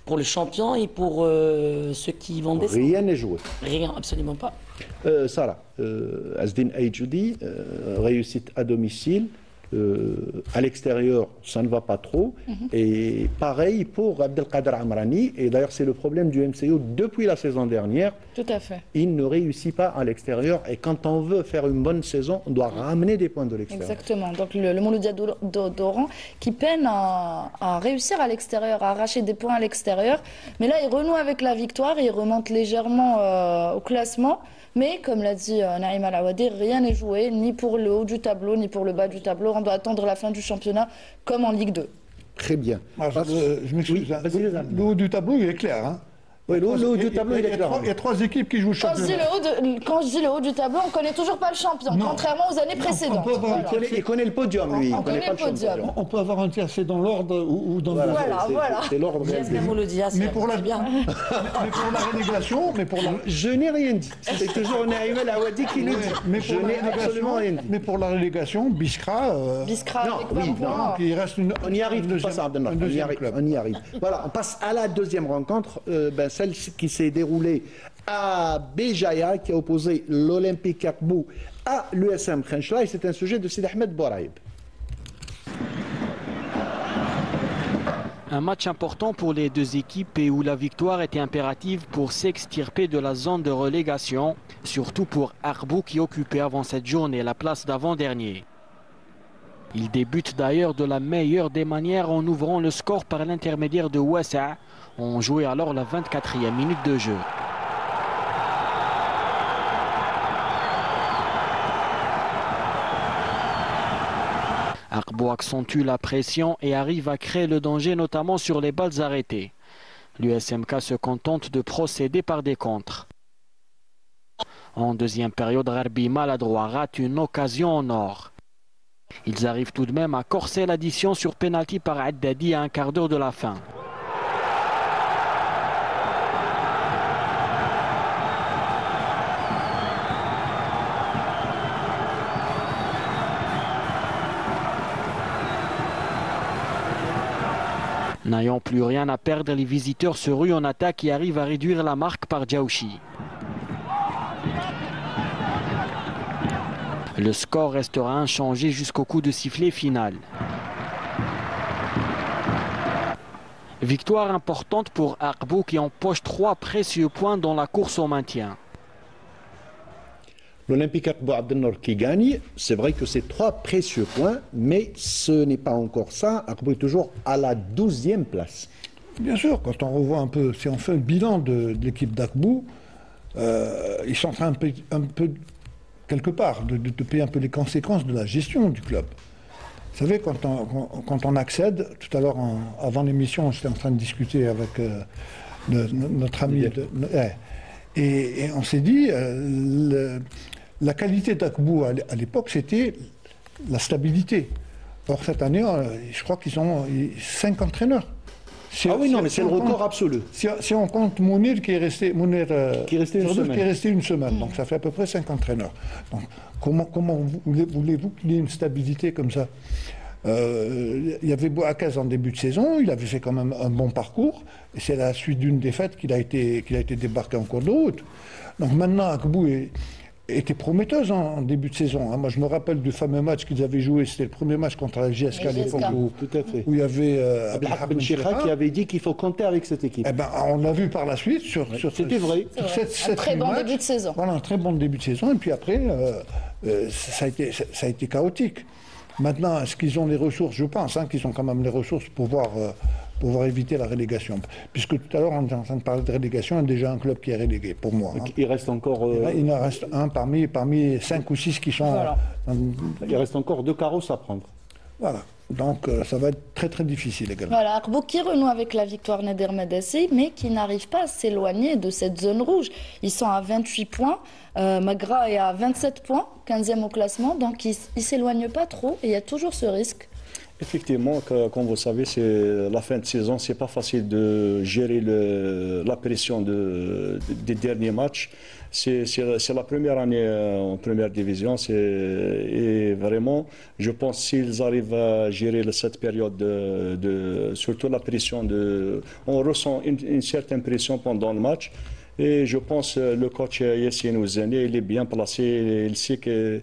pour le champion et pour ceux qui vont descendre. Rien n'est joué. Rien, absolument pas. Sarah, Azdin Aïdjoudi, réussite à domicile. À l'extérieur, ça ne va pas trop. Et pareil pour Abdelkader Amrani. Et d'ailleurs, c'est le problème du MCO depuis la saison dernière. Tout à fait. Il ne réussit pas à l'extérieur. Et quand on veut faire une bonne saison, on doit ramener des points de l'extérieur. Exactement. Donc le Mouloudia d'Oran qui peine à réussir à l'extérieur, à arracher des points à l'extérieur. Mais là, il renoue avec la victoire et il remonte légèrement au classement. Mais, comme l'a dit Naïm Al-Awadi, rien n'est joué, ni pour le haut du tableau, ni pour le bas du tableau. On doit attendre la fin du championnat, comme en Ligue 2. Très bien. Je m'excuse. Oui, le haut du tableau, il est clair. Oui, le haut du tableau, il est clair. Il y a 3 équipes qui jouent le championnat. Quand je dis le haut du tableau, on ne connaît toujours pas le champion, contrairement aux années précédentes. Il connaît le podium, lui. On connaît pas le podium. On peut avoir un tiercé dans l'ordre ou dans le Voilà. C'est l'ordre. Mais pour la relégation, je n'ai rien dit. C'est toujours Naïm El Awadi qui le dit. Je n'ai absolument rien dit. Mais pour la relégation, Biskra. Il reste on y arrive, on y arrive. Voilà, on passe à la deuxième rencontre, celle qui s'est déroulée à Béjaïa, qui a opposé l'Olympique Akbou à l'USM Khenchela, et c'est un sujet de Sid Ahmed Bouraïb. Un match important pour les deux équipes et où la victoire était impérative pour s'extirper de la zone de relégation, surtout pour Akbou qui occupait avant cette journée la place d'avant-dernier. Il débute d'ailleurs de la meilleure des manières en ouvrant le score par l'intermédiaire de Wassa. On jouait alors la 24e minute de jeu. Akbou accentue la pression et arrive à créer le danger, notamment sur les balles arrêtées. L'USMK se contente de procéder par des contres. En deuxième période, Rarbi maladroit rate une occasion en or. Ils arrivent tout de même à corser l'addition sur pénalty par Haddadi à un quart d'heure de la fin. N'ayant plus rien à perdre, les visiteurs se ruent en attaque et arrivent à réduire la marque par Djaouchi. Le score restera inchangé jusqu'au coup de sifflet final. Victoire importante pour Akbou qui empoche 3 précieux points dans la course au maintien. L'Olympique Akbou Abdelnour qui gagne, c'est vrai que c'est 3 précieux points, mais ce n'est pas encore ça. Akbou est toujours à la 12e place. Bien sûr, quand on revoit un peu, si on fait le bilan de l'équipe d'Akbou, ils sont en train un peu quelque part de payer un peu les conséquences de la gestion du club. Vous savez, quand on accède, tout à l'heure, avant l'émission, j'étais en train de discuter avec notre ami, et on s'est dit, la qualité d'Akbou à l'époque, c'était la stabilité. Or, cette année, je crois qu'ils ont 5 entraîneurs. Mais c'est le record absolu. Si on compte Mounir qui est resté une semaine, donc ça fait à peu près 5 entraîneurs. Donc, comment voulez-vous qu'il y ait une stabilité comme ça? Il y avait Bouakaz en début de saison, il avait fait quand même un bon parcours, et c'est à la suite d'une défaite qu'il a été débarqué en cours de route. Donc maintenant, Akbou était prometteuse en début de saison. Moi, je me rappelle du fameux match qu'ils avaient joué, c'était le premier match contre la JSK à l'époque, où il y avait Abdelhak Ben Chikha qui avait dit qu'il faut compter avec cette équipe. On l'a vu par la suite c'était vrai. Un très bon début de saison. Voilà, un très bon début de saison, et puis après, ça a été chaotique. Maintenant, est-ce qu'ils ont les ressources? Je pense qu'ils ont quand même les ressources pour pouvoir éviter la relégation. Puisque tout à l'heure, on est en train de parler de relégation, il y a déjà un club qui est relégué, pour moi. Il reste encore... Il en reste un parmi 5 ou 6 qui sont... Voilà. Il reste encore 2 carrosses à prendre. Voilà. Donc ça va être très très difficile également. Voilà, Akbou qui renoue avec la victoire Nader Medassi, mais qui n'arrive pas à s'éloigner de cette zone rouge. Ils sont à 28 points, Magra est à 27 points, 15e au classement, donc ils ne s'éloignent pas trop et il y a toujours ce risque. Effectivement, comme vous savez, c'est la fin de saison, c'est pas facile de gérer la pression des derniers matchs. C'est la première année en première division. Et vraiment, je pense s'ils arrivent à gérer cette période, surtout la pression, on ressent une certaine pression pendant le match. Et je pense que le coach Yassine Ouzani, il est bien placé. Il sait qu'il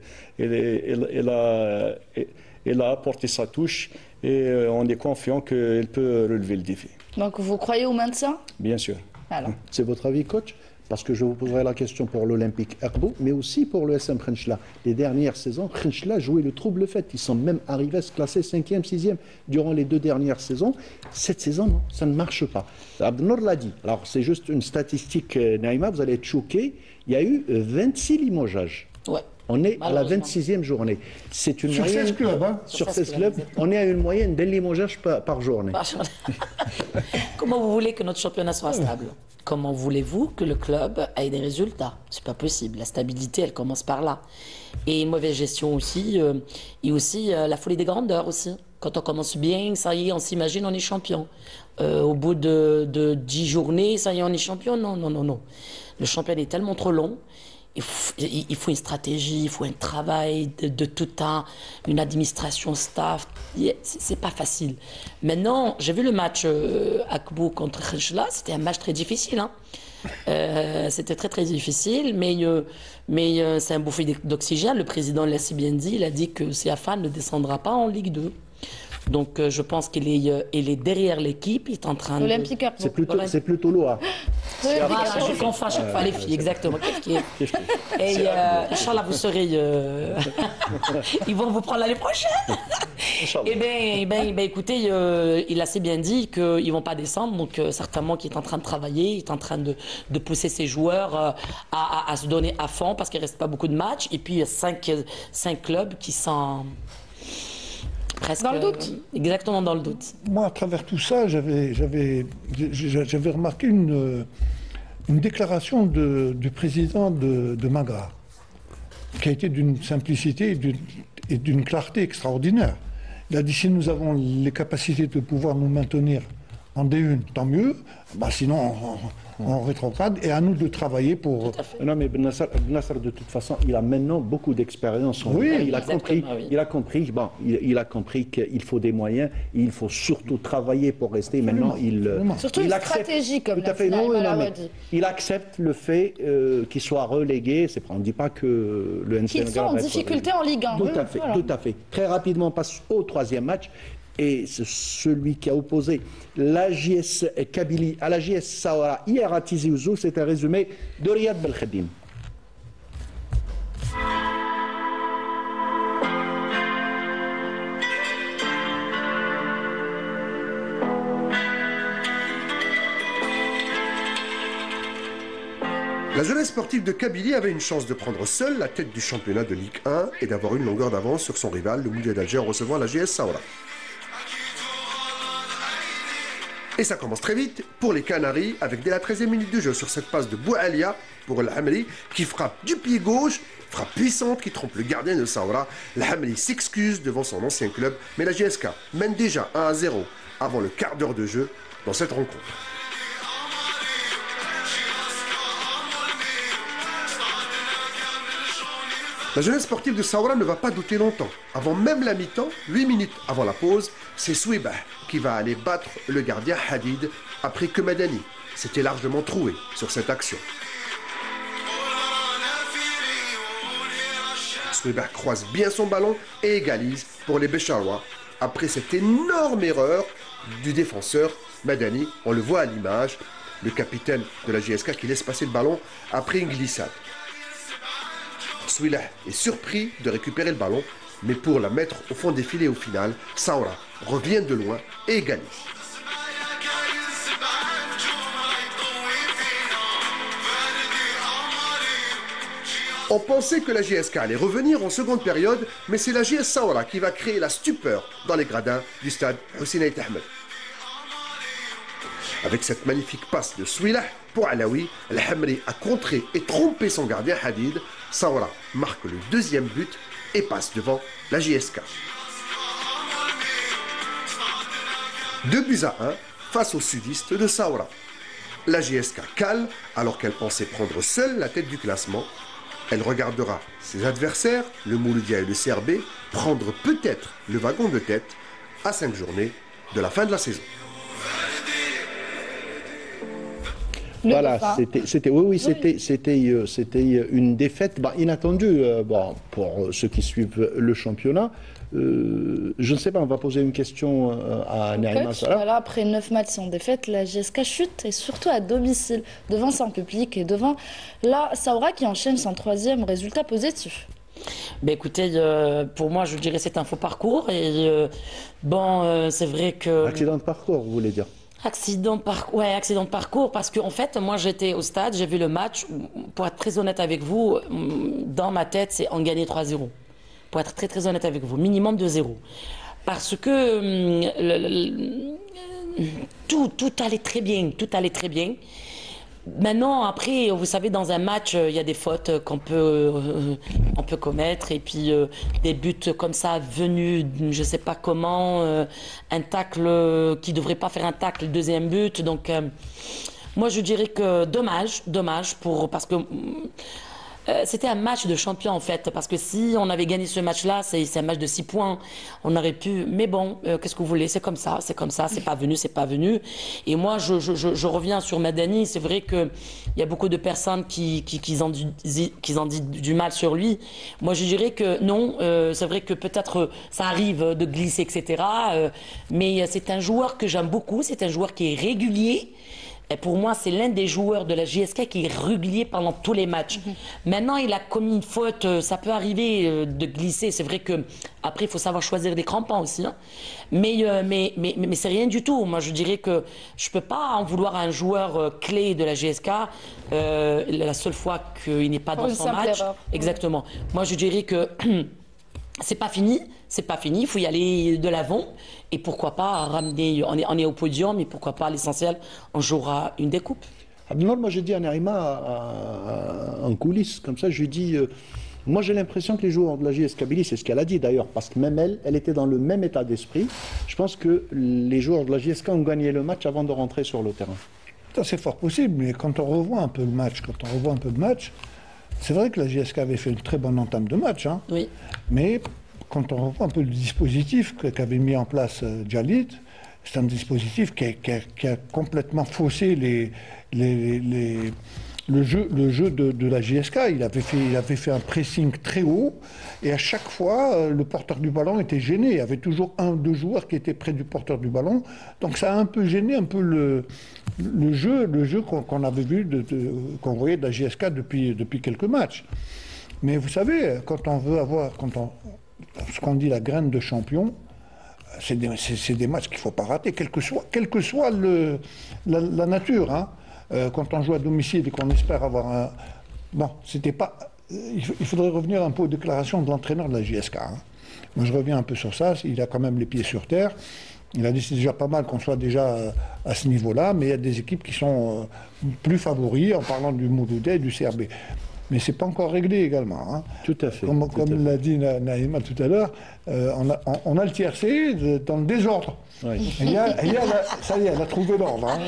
a apporté sa touche et on est confiant qu'il peut relever le défi. Donc vous croyez au maintien? Bien sûr. Alors. C'est votre avis, coach? Parce que je vous poserai la question pour l'Olympique Akbou, mais aussi pour le SM Khenchela. Les dernières saisons, Khenchela jouait le trouble fait. Ils sont même arrivés à se classer 5e, 6e durant les 2 dernières saisons. Cette saison, non, ça ne marche pas. Abdelnour l'a dit. Alors, c'est juste une statistique, Naïma, vous allez être choqués. Il y a eu 26 limogeages. Ouais. On est à la 26e journée. C'est une sur moyenne, 16 clubs. Hein. Sur 16 clubs, on est à une moyenne d'un limogeage par journée. Comment vous voulez que notre championnat soit stable? Comment voulez-vous que le club ait des résultats? C'est pas possible. La stabilité, elle commence par là. Et une mauvaise gestion aussi. Et aussi la folie des grandeurs aussi. Quand on commence bien, ça y est, on s'imagine, on est champion. Au bout de 10 journées, ça y est, on est champion. Non, non, non, non. Le championnat est tellement trop long. Il faut une stratégie, il faut un travail de tout temps, une administration staff. C'est pas facile. Maintenant, j'ai vu le match Akbou contre Khenchela. C'était un match très difficile. Hein. C'était très très difficile, mais c'est un bouffée d'oxygène. Le président l'a si bien dit. Il a dit que CFA ne descendra pas en Ligue 2. Donc je pense qu'il est derrière l'équipe, il est en train Olympique de... C'est plutôt l'OA. Voilà, je confonds à chaque fois les filles, exactement. Et Inch'Allah, vous serez... Ils vont vous prendre l'année prochaine. Eh bien, écoutez, il a assez bien dit qu'ils ne vont pas descendre, donc certainement qu'il est en train de travailler, il est en train de pousser ses joueurs à se donner à fond, parce qu'il ne reste pas beaucoup de matchs, et puis il y a 5 clubs qui sont... Presque, dans le doute. Exactement dans le doute. Moi, à travers tout ça, j'avais remarqué une déclaration du président de Magra, qui a été d'une simplicité et d'une clarté extraordinaire. Il a dit, si nous avons les capacités de pouvoir nous maintenir en D1, tant mieux, sinon on rétrograde, et à nous de travailler pour... Non, mais Ben Nasser, de toute façon, il a maintenant beaucoup d'expérience. Oui, il a compris qu'il faut des moyens, et il faut surtout travailler pour rester. Maintenant, surtout une stratégie, comme l'a dit. Il accepte le fait qu'il soit relégué. On ne dit pas que le NCN... Qu'ils sont en difficulté en Ligue 1. Tout à fait. Très rapidement, on passe au 3e match. Et c'est celui qui a opposé l'AJS Kabylie à l'AJS Saoura hier à Tizi Ouzou. C'est un résumé de Riyad Belkhadim. La jeunesse sportive de Kabylie avait une chance de prendre seule la tête du championnat de Ligue 1 et d'avoir une longueur d'avance sur son rival, le Moudia d'Alger, en recevant l'AJS Saoura. Et ça commence très vite pour les Canaries, avec dès la 13e minute de jeu sur cette passe de Boualia pour l'Hamri, qui frappe du pied gauche, frappe puissante qui trompe le gardien de Saoura. L'Hamri s'excuse devant son ancien club, mais la JSK mène déjà 1-0 avant le quart d'heure de jeu dans cette rencontre. La jeunesse sportive de Saoura ne va pas douter longtemps. Avant même la mi-temps, 8 minutes avant la pause, c'est Souibah qui va aller battre le gardien Hadid après que Madani s'était largement troué sur cette action. Souibah croise bien son ballon et égalise pour les Bécharois après cette énorme erreur du défenseur Madani. On le voit à l'image, le capitaine de la JSK qui laisse passer le ballon après une glissade. Souilah est surpris de récupérer le ballon, mais pour la mettre au fond des filets au final, Saoura revient de loin et égalise. On pensait que la JSK allait revenir en seconde période, mais c'est la JS Saoura qui va créer la stupeur dans les gradins du stade Hussein Ait Ahmed. Avec cette magnifique passe de Souilah pour Alaoui, Al-Hamri a contré et trompé son gardien Hadid. Saoura marque le 2e but et passe devant la JSK. 2-1 face aux sudistes de Saoura. La JSK cale alors qu'elle pensait prendre seule la tête du classement. Elle regardera ses adversaires, le Mouloudia et le CRB, prendre peut-être le wagon de tête à 5 journées de la fin de la saison. Voilà, c'était une défaite inattendue pour ceux qui suivent le championnat. Je ne sais pas, on va poser une question à Naïma Salah. Voilà, après 9 matchs sans défaite, la JSK chute, et surtout à domicile, devant son public et devant la Saoura qui enchaîne son 3e résultat positif. Ben écoutez, pour moi, je dirais c'est un faux parcours. Et c'est vrai que... Accident de parcours, vous voulez dire? Accident de parcours, parce qu'en fait, moi j'étais au stade, j'ai vu le match. Pour être très honnête avec vous, dans ma tête, c'est en gagner 3-0. Pour être très très honnête avec vous, minimum 2-0. Parce que tout allait très bien, tout allait très bien. Maintenant, après, vous savez, dans un match, il y a des fautes qu'on peut commettre, et puis des buts comme ça venus, je ne sais pas comment, un tacle qui ne devrait pas faire un tacle, deuxième but. Donc, moi, je dirais que dommage, parce que c'était un match de champion en fait, parce que si on avait gagné ce match-là, c'est un match de 6 points, on aurait pu, mais bon, qu'est-ce que vous voulez, c'est comme ça, c'est pas venu. Et moi, je reviens sur Madani, c'est vrai qu'il y a beaucoup de personnes qui en disent du mal sur lui. Moi, je dirais que non, c'est vrai que peut-être ça arrive de glisser, etc. Mais c'est un joueur que j'aime beaucoup, c'est un joueur qui est régulier. Et pour moi, c'est l'un des joueurs de la JSK qui est régulier pendant tous les matchs. Maintenant, il a commis une faute, ça peut arriver de glisser. C'est vrai que après, il faut savoir choisir des crampons aussi. Hein. Mais c'est rien du tout. Moi, je dirais que je peux pas en vouloir à un joueur clé de la GSK la seule fois qu'il n'est pas dans son match. Erreur. Exactement. Moi, je dirais que c'est pas fini. Il faut y aller de l'avant. Et pourquoi pas ramener, on est au podium, mais pourquoi pas, l'essentiel, on jouera une des coupes. Abdel, moi j'ai dit à Naïma en coulisses, comme ça, je lui ai dit, moi j'ai l'impression que les joueurs de la JS Kabylie, c'est ce qu'elle a dit d'ailleurs, parce que même elle était dans le même état d'esprit. Je pense que les joueurs de la JSK ont gagné le match avant de rentrer sur le terrain. Ça c'est fort possible, mais quand on revoit un peu le match, c'est vrai que la JSK avait fait une très bonne entame de match. Hein, oui. Mais quand on revoit un peu le dispositif qu'avait mis en place Djalit, c'est un dispositif qui a complètement faussé le jeu de la JSK. Il avait fait un pressing très haut, et à chaque fois, le porteur du ballon était gêné. Il y avait toujours 1 ou 2 joueurs qui étaient près du porteur du ballon. Donc ça a un peu gêné le jeu qu'on avait vu, qu'on voyait de la JSK depuis quelques matchs. Mais vous savez, quand on veut avoir... ce qu'on dit la graine de champion, c'est des matchs qu'il ne faut pas rater, quelle que soit la nature. Hein. Quand on joue à domicile et qu'on espère avoir un... Bon, c'était pas... Il faudrait revenir un peu aux déclarations de l'entraîneur de la JSK. Hein. Moi, je reviens un peu sur ça. Il a quand même les pieds sur terre. Il a dit c'est déjà pas mal qu'on soit déjà à ce niveau-là, mais il y a des équipes qui sont plus favoris, en parlant du Mouloudé et du CRB. Mais ce n'est pas encore réglé également. Hein. Tout à fait. Comme l'a dit Naïma tout à l'heure, on a le tiercé dans le désordre. Oui. Ça y est, elle a trouvé l'ordre. Hein.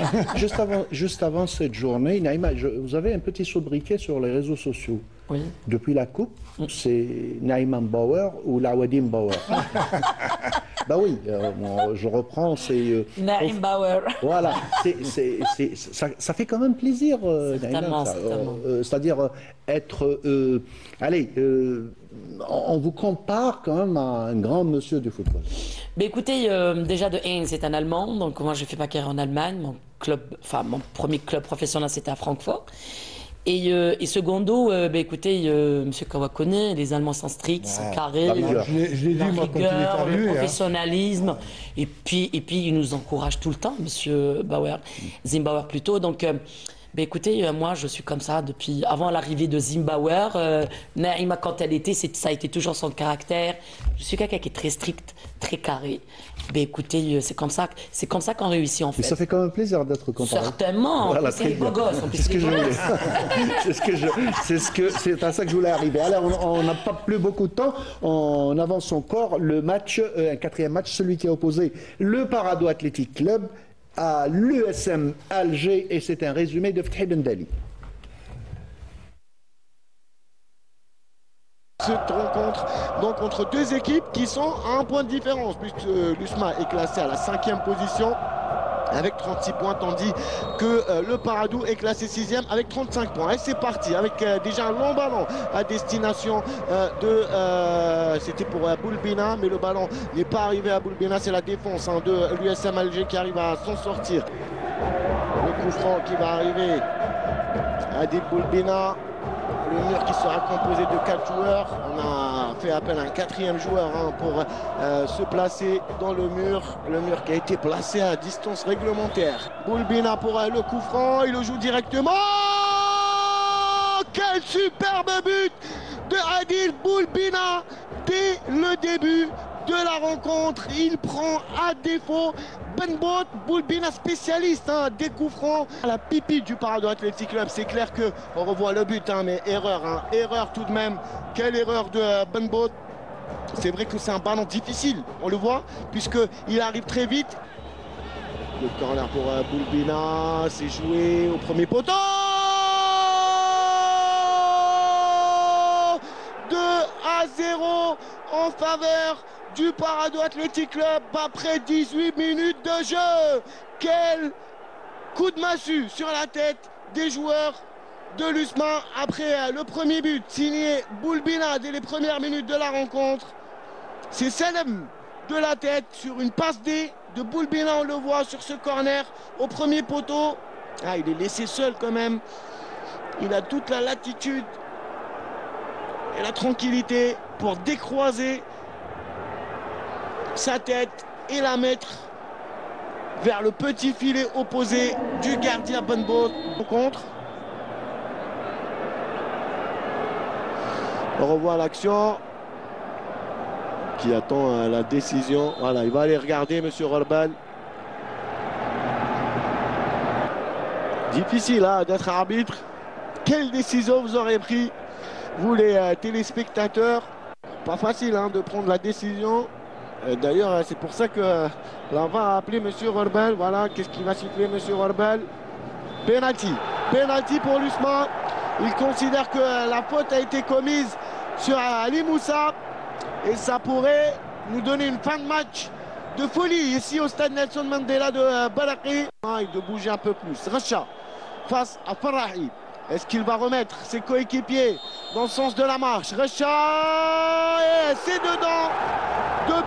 Juste avant cette journée, Naïma, vous avez un petit sobriquet sur les réseaux sociaux. Oui. Depuis la Coupe, c'est Naïma Bauer ou Lawadim Bauer. Bah oui, je reprends, c'est... Naïm Bauer. Voilà, ça fait quand même plaisir, Naïma. C'est-à-dire être... on vous compare quand même à un grand monsieur du football. Mais écoutez, déjà de 1, c'est un Allemand, donc moi je fais pas carrière en Allemagne. Mon premier club professionnel c'était à Francfort. Et secondo, écoutez, Monsieur Kawa connaît, les Allemands sont stricts, sont carrés, je l'ai dit, moi, quand il est arrivé, le professionnalisme, hein. et puis il nous encourage tout le temps, Monsieur Bauer, Zimbauer plutôt, donc... écoutez, moi je suis comme ça depuis avant l'arrivée de Zimbauer. Naïma, quand elle était, ça a été toujours son caractère. Je suis quelqu'un qui est très strict, très carré. Écoutez, c'est comme ça qu'on réussit en fait. Mais ça fait quand même plaisir d'être comparé. Certainement. Voilà, c'est les beaux gosses. C'est ce que je voulais. C'est à ça que je voulais arriver. Alors on n'a pas plus beaucoup de temps. On avance encore le match, un 4e match, celui qui a opposé le Parado Athletic Club à l'USM Alger, et c'est un résumé de Fethi Ben Dali. Cette rencontre donc entre 2 équipes qui sont à un point de différence, puisque l'USMA est classé à la 5e position avec 36 points, tandis que le Paradou est classé 6e avec 35 points. Et c'est parti avec déjà un long ballon à destination c'était pour Boulbina, mais le ballon n'est pas arrivé à Boulbina. C'est la défense de l'USM Alger qui arrive à s'en sortir. Le coup franc qui va arriver à Boulbina. Le mur qui sera composé de 4 joueurs. On a fait appel à un quatrième joueur pour se placer dans le mur qui a été placé à distance réglementaire. Boulbina pour le coup franc, il le joue directement. Quel superbe but de Adil Boulbina dès le début de la rencontre. Il prend à défaut Benbout, Boulbina spécialiste des coups francs. La pipi du Parado Athletic Club, c'est clair qu'on revoit le but, mais erreur, erreur tout de même. Quelle erreur de Benbout. C'est vrai que c'est un ballon difficile, on le voit, puisqu'il arrive très vite. Le corner pour Boulbina, c'est joué au premier poteau. 2-0 en faveur du Parado Athletic Club après 18 minutes de jeu. Quel coup de massue sur la tête des joueurs de l'USMA après le premier but signé Boulbina dès les premières minutes de la rencontre. C'est Salem de la tête sur une passe D de Boulbina, on le voit sur ce corner au premier poteau. Il est laissé seul quand même. Il a toute la latitude et la tranquillité pour décroiser sa tête et la mettre vers le petit filet opposé du gardien Benbout. Contre. On revoit l'action qui attend la décision. Voilà, il va aller regarder monsieur Rorbal. Difficile d'être arbitre. Quelle décision vous aurez pris, vous les téléspectateurs? Pas facile de prendre la décision. D'ailleurs, c'est pour ça que l'on va appeler monsieur Rorbal. Voilà, qu'est-ce qu'il va siffler monsieur Rorbal? Penalty. Penalty pour l'USMA. Il considère que la faute a été commise sur Ali Moussa. Et ça pourrait nous donner une fin de match de folie ici au stade Nelson Mandela de Baraki. Il doit bouger un peu plus. Racha face à Farrahi. Est-ce qu'il va remettre ses coéquipiers dans le sens de la marche? Racha, c'est dedans. 2-1.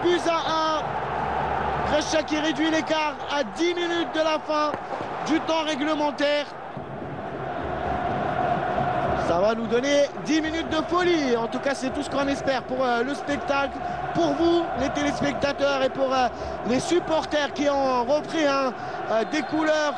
Racha qui réduit l'écart à 10 minutes de la fin du temps réglementaire. Ça va nous donner 10 minutes de folie. En tout cas, c'est tout ce qu'on espère pour le spectacle, pour vous, les téléspectateurs, et pour les supporters qui ont repris des couleurs.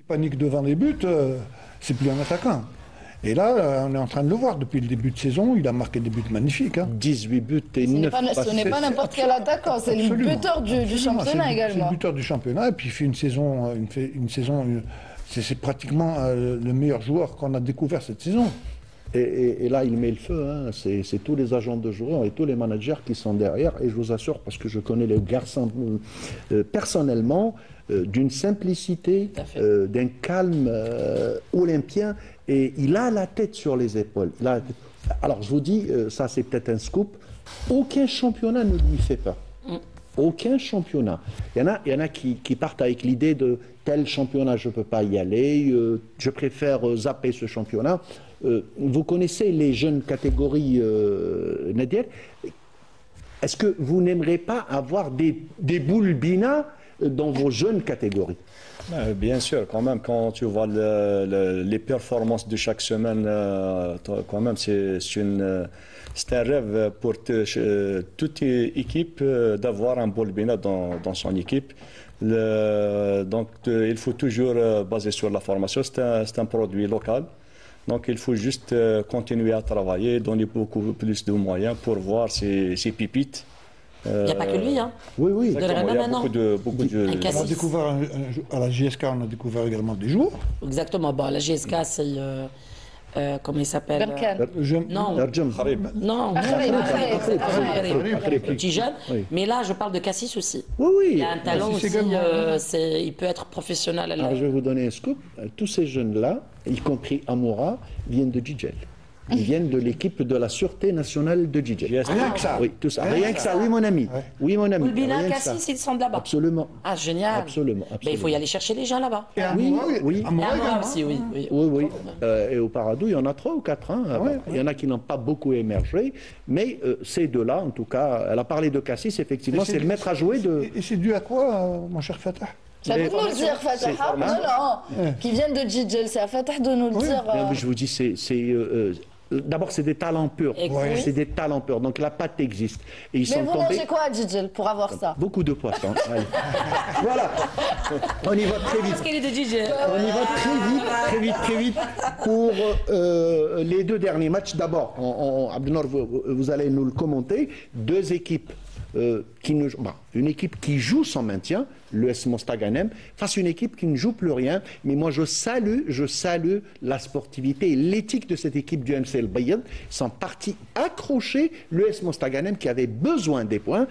Panique devant les buts, c'est plus un attaquant. Et là, on est en train de le voir depuis le début de saison, il a marqué des buts magnifiques. 18 buts et 9 passes. Ce n'est pas n'importe quel attaquant, c'est le buteur du championnat également. C'est le buteur du championnat, et puis il fait une saison, c'est pratiquement le meilleur joueur qu'on a découvert cette saison. Et là, il met le feu. C'est tous les agents de joueurs et tous les managers qui sont derrière. Et je vous assure, parce que je connais le garçon personnellement, d'une simplicité, d'un calme olympien. Et il a la tête sur les épaules. Alors, je vous dis, ça c'est peut-être un scoop, aucun championnat ne lui fait peur. Aucun championnat. Il y en a qui partent avec l'idée de tel championnat, je ne peux pas y aller, je préfère zapper ce championnat. Vous connaissez les jeunes catégories, Nadir. Est-ce que vous n'aimerez pas avoir des Boulbina dans vos jeunes catégories? Bien sûr, quand même, quand tu vois les performances de chaque semaine, quand même, c'est un rêve pour toute équipe d'avoir un Boulbina dans son équipe. Donc, il faut toujours baser sur la formation. C'est un produit local. Donc, il faut juste continuer à travailler, donner beaucoup plus de moyens pour voir ces pépites. Il n'y a pas que lui, Oui. Il y a beaucoup de... On a découvert, à la JSK, on a découvert également des joueurs. Exactement. Bon, la JSK, c'est... comment il s'appelle? Non. Non. Petit jeune. Mais là, je parle de Cassis aussi. Oui. Il a un talent aussi. Il peut être professionnel. Alors, je vais vous donner un scoop. Tous ces jeunes-là, y compris Amoura, viennent de Djidjel. Ils viennent de l'équipe de la Sûreté nationale de DJ. Rien que ça. Oui, tout ça. Rien que ça, oui mon ami. Oui mon ami. Oulbina, Rien que ça. Cassis, ils sont de là-bas. Absolument. Ah, génial. Absolument. Ben, il faut y aller chercher les gens là-bas. Et à Oui, Moura, oui. à Moura Et à Moura également. aussi, oui. oui. Oui. Et au Paradou, il y en a 3 ou 4. Hein. Il y en a qui n'ont pas beaucoup émergé. Mais ces deux-là, en tout cas, elle a parlé de Cassis, effectivement, c'est le maître à jouer de... Et c'est dû à quoi, mon cher Fatah? Ça vous nous le dire, Fatah. Non. Qui viennent de Jidjel, c'est à Fatah de nous le dire. Mais je vous dis, d'abord, c'est des talents purs. Oui. C'est des talents purs. Donc la pâte existe. Et ils Mais sont vous tombés... mangez quoi à Jidjel pour avoir ça? Beaucoup de poissons. Allez. Voilà. On y va très vite. Parce qu'elle est de DJ. On y va très vite pour les 2 derniers matchs. D'abord, Abdelnour, vous allez nous le commenter. 2 équipes une équipe qui joue son maintien, l'US Mostaganem, face à une équipe qui ne joue plus rien. Mais moi, je salue la sportivité et l'éthique de cette équipe du MC El Bayad. Ils sont partis accrocher l'US Mostaganem qui avait besoin des points.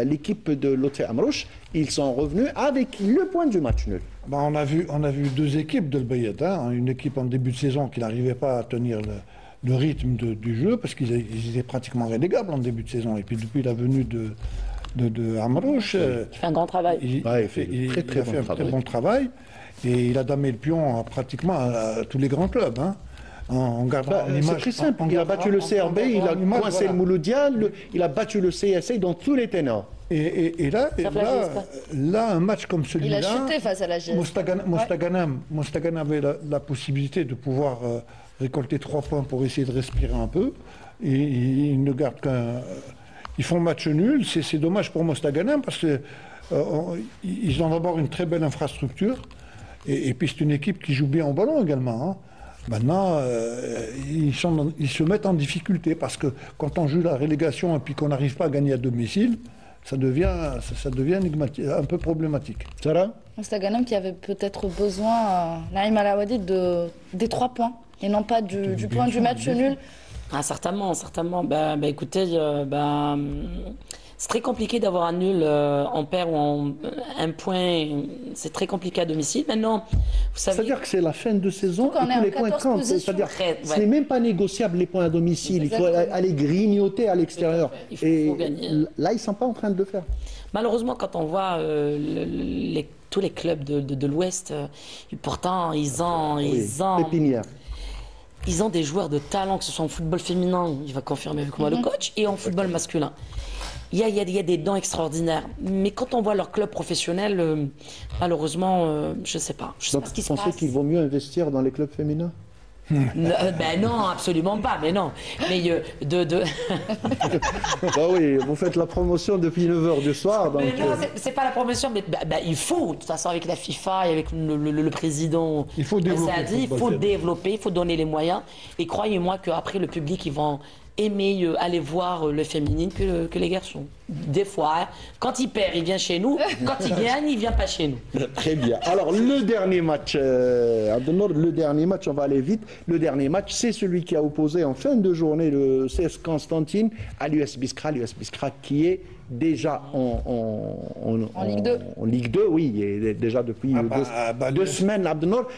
L'équipe de Lotfi Amrouche, ils sont revenus avec le point du match nul. On a vu 2 équipes de El Bayad. Hein. Une équipe en début de saison qui n'arrivait pas à tenir le rythme du jeu parce qu'ils étaient pratiquement relégables en début de saison. Et puis depuis la venue de Amrouche, il fait un grand travail. Il a fait un très bon travail et il a damé le pion pratiquement à tous les grands clubs. Hein. En gardant c'est très simple. Il a battu le CRB, il a coincé le Mouloudia, il a battu le CSA dans tous les ténors. Et là, un match comme celui-là, il a chuté face à la GS. Mostaganem avait la possibilité de pouvoir récolter 3 points pour essayer de respirer un peu. Et ils ne gardent qu'un... Ils font match nul. C'est dommage pour Mostaganem parce qu'ils ont d'abord une très belle infrastructure. Et puis c'est une équipe qui joue bien au ballon également. Hein. Maintenant, ils se mettent en difficulté parce que quand on joue la relégation et puis qu'on n'arrive pas à gagner à domicile, ça devient un peu problématique. Sarah ? Mostaganem qui avait peut-être besoin, Naïm Alouadi, des 3 points et non pas du point du match nul. Ah, certainement. Écoutez, c'est très compliqué d'avoir un nul en paire ou un point. C'est très compliqué à domicile. Maintenant, vous savez... C'est-à-dire que c'est la fin de saison et tous les points comptent. C'est-à-dire ce n'est même pas négociable les points à domicile. Exactement. Il faut aller grignoter à l'extérieur. Et là, ils ne sont pas en train de le faire. Malheureusement, quand on voit tous les clubs de l'Ouest, pourtant, ils ont des joueurs de talent, que ce soit en football féminin, il va confirmer avec moi le coach, et en football masculin. Il y a des dons extraordinaires. Mais quand on voit leur club professionnel, malheureusement, je ne sais pas. Donc, vous pensez qu'il vaut mieux investir dans les clubs féminins ? Non, absolument pas, mais non. Mais oui, vous faites la promotion depuis 9h du soir. Donc... Mais non, c'est pas la promotion, mais il faut, de toute façon, avec la FIFA et avec le président, il faut développer, il faut donner les moyens. Et croyez-moi qu'après, le public, ils vont aimer aller voir le féminin que les garçons. Des fois, quand il perd, il vient chez nous. Quand il gagne, il vient pas chez nous. Très bien. Alors, le dernier match, on va aller vite. Le dernier match, c'est celui qui a opposé en fin de journée le CS Constantine à l'US Biskra. L'US Biskra qui est déjà en Ligue 2. En Ligue 2, oui, et déjà depuis 2 semaines. Abdelnour,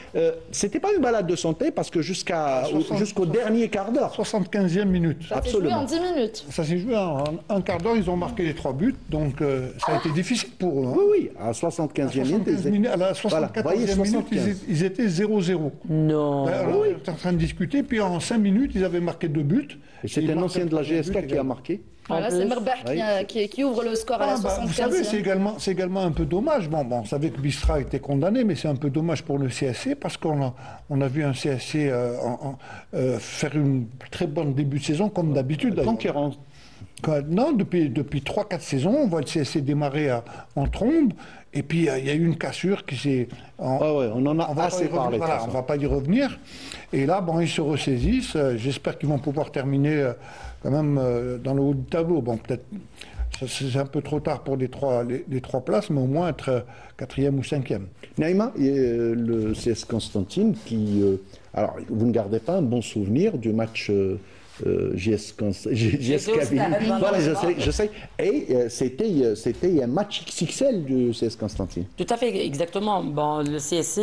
c'était pas une balade de santé parce que jusqu'au dernier quart d'heure. 75e minute. Ça s'est joué en 10 minutes. Ça s'est joué en un quart d'heure, ils ont marqué les 3 buts, donc ça a été difficile pour eux. Hein. Oui, à 75e minute. À la 74e minute, ils étaient 0-0. Non. On était en train de discuter, puis en 5 minutes, ils avaient marqué 2 buts. Et c'est un ancien de la GSK qui a marqué. Voilà, c'est Merbah qui ouvre le score à la 75e. Vous savez, c'est également un peu dommage. On savait que Biskra était condamné, mais c'est un peu dommage pour le CSC parce qu'on a vu un CSC faire une très bonne début de saison, comme d'habitude. Conquérant. Non, depuis 3-4 saisons, on voit le CSC démarrer en trombe. Et puis, il y a eu une cassure qui s'est... on en a assez parlé. Voilà, on ne va pas y revenir. Et là, ils se ressaisissent. J'espère qu'ils vont pouvoir terminer quand même dans le haut du tableau. Bon, peut-être c'est un peu trop tard pour les trois places, mais au moins être 4e ou 5e. Naïma, le CS Constantine, alors, vous ne gardez pas un bon souvenir du match JS Kabylie. Voilà, je sais. Et c'était un match XXL du CS Constantine. Tout à fait, exactement. Bon, le CSC,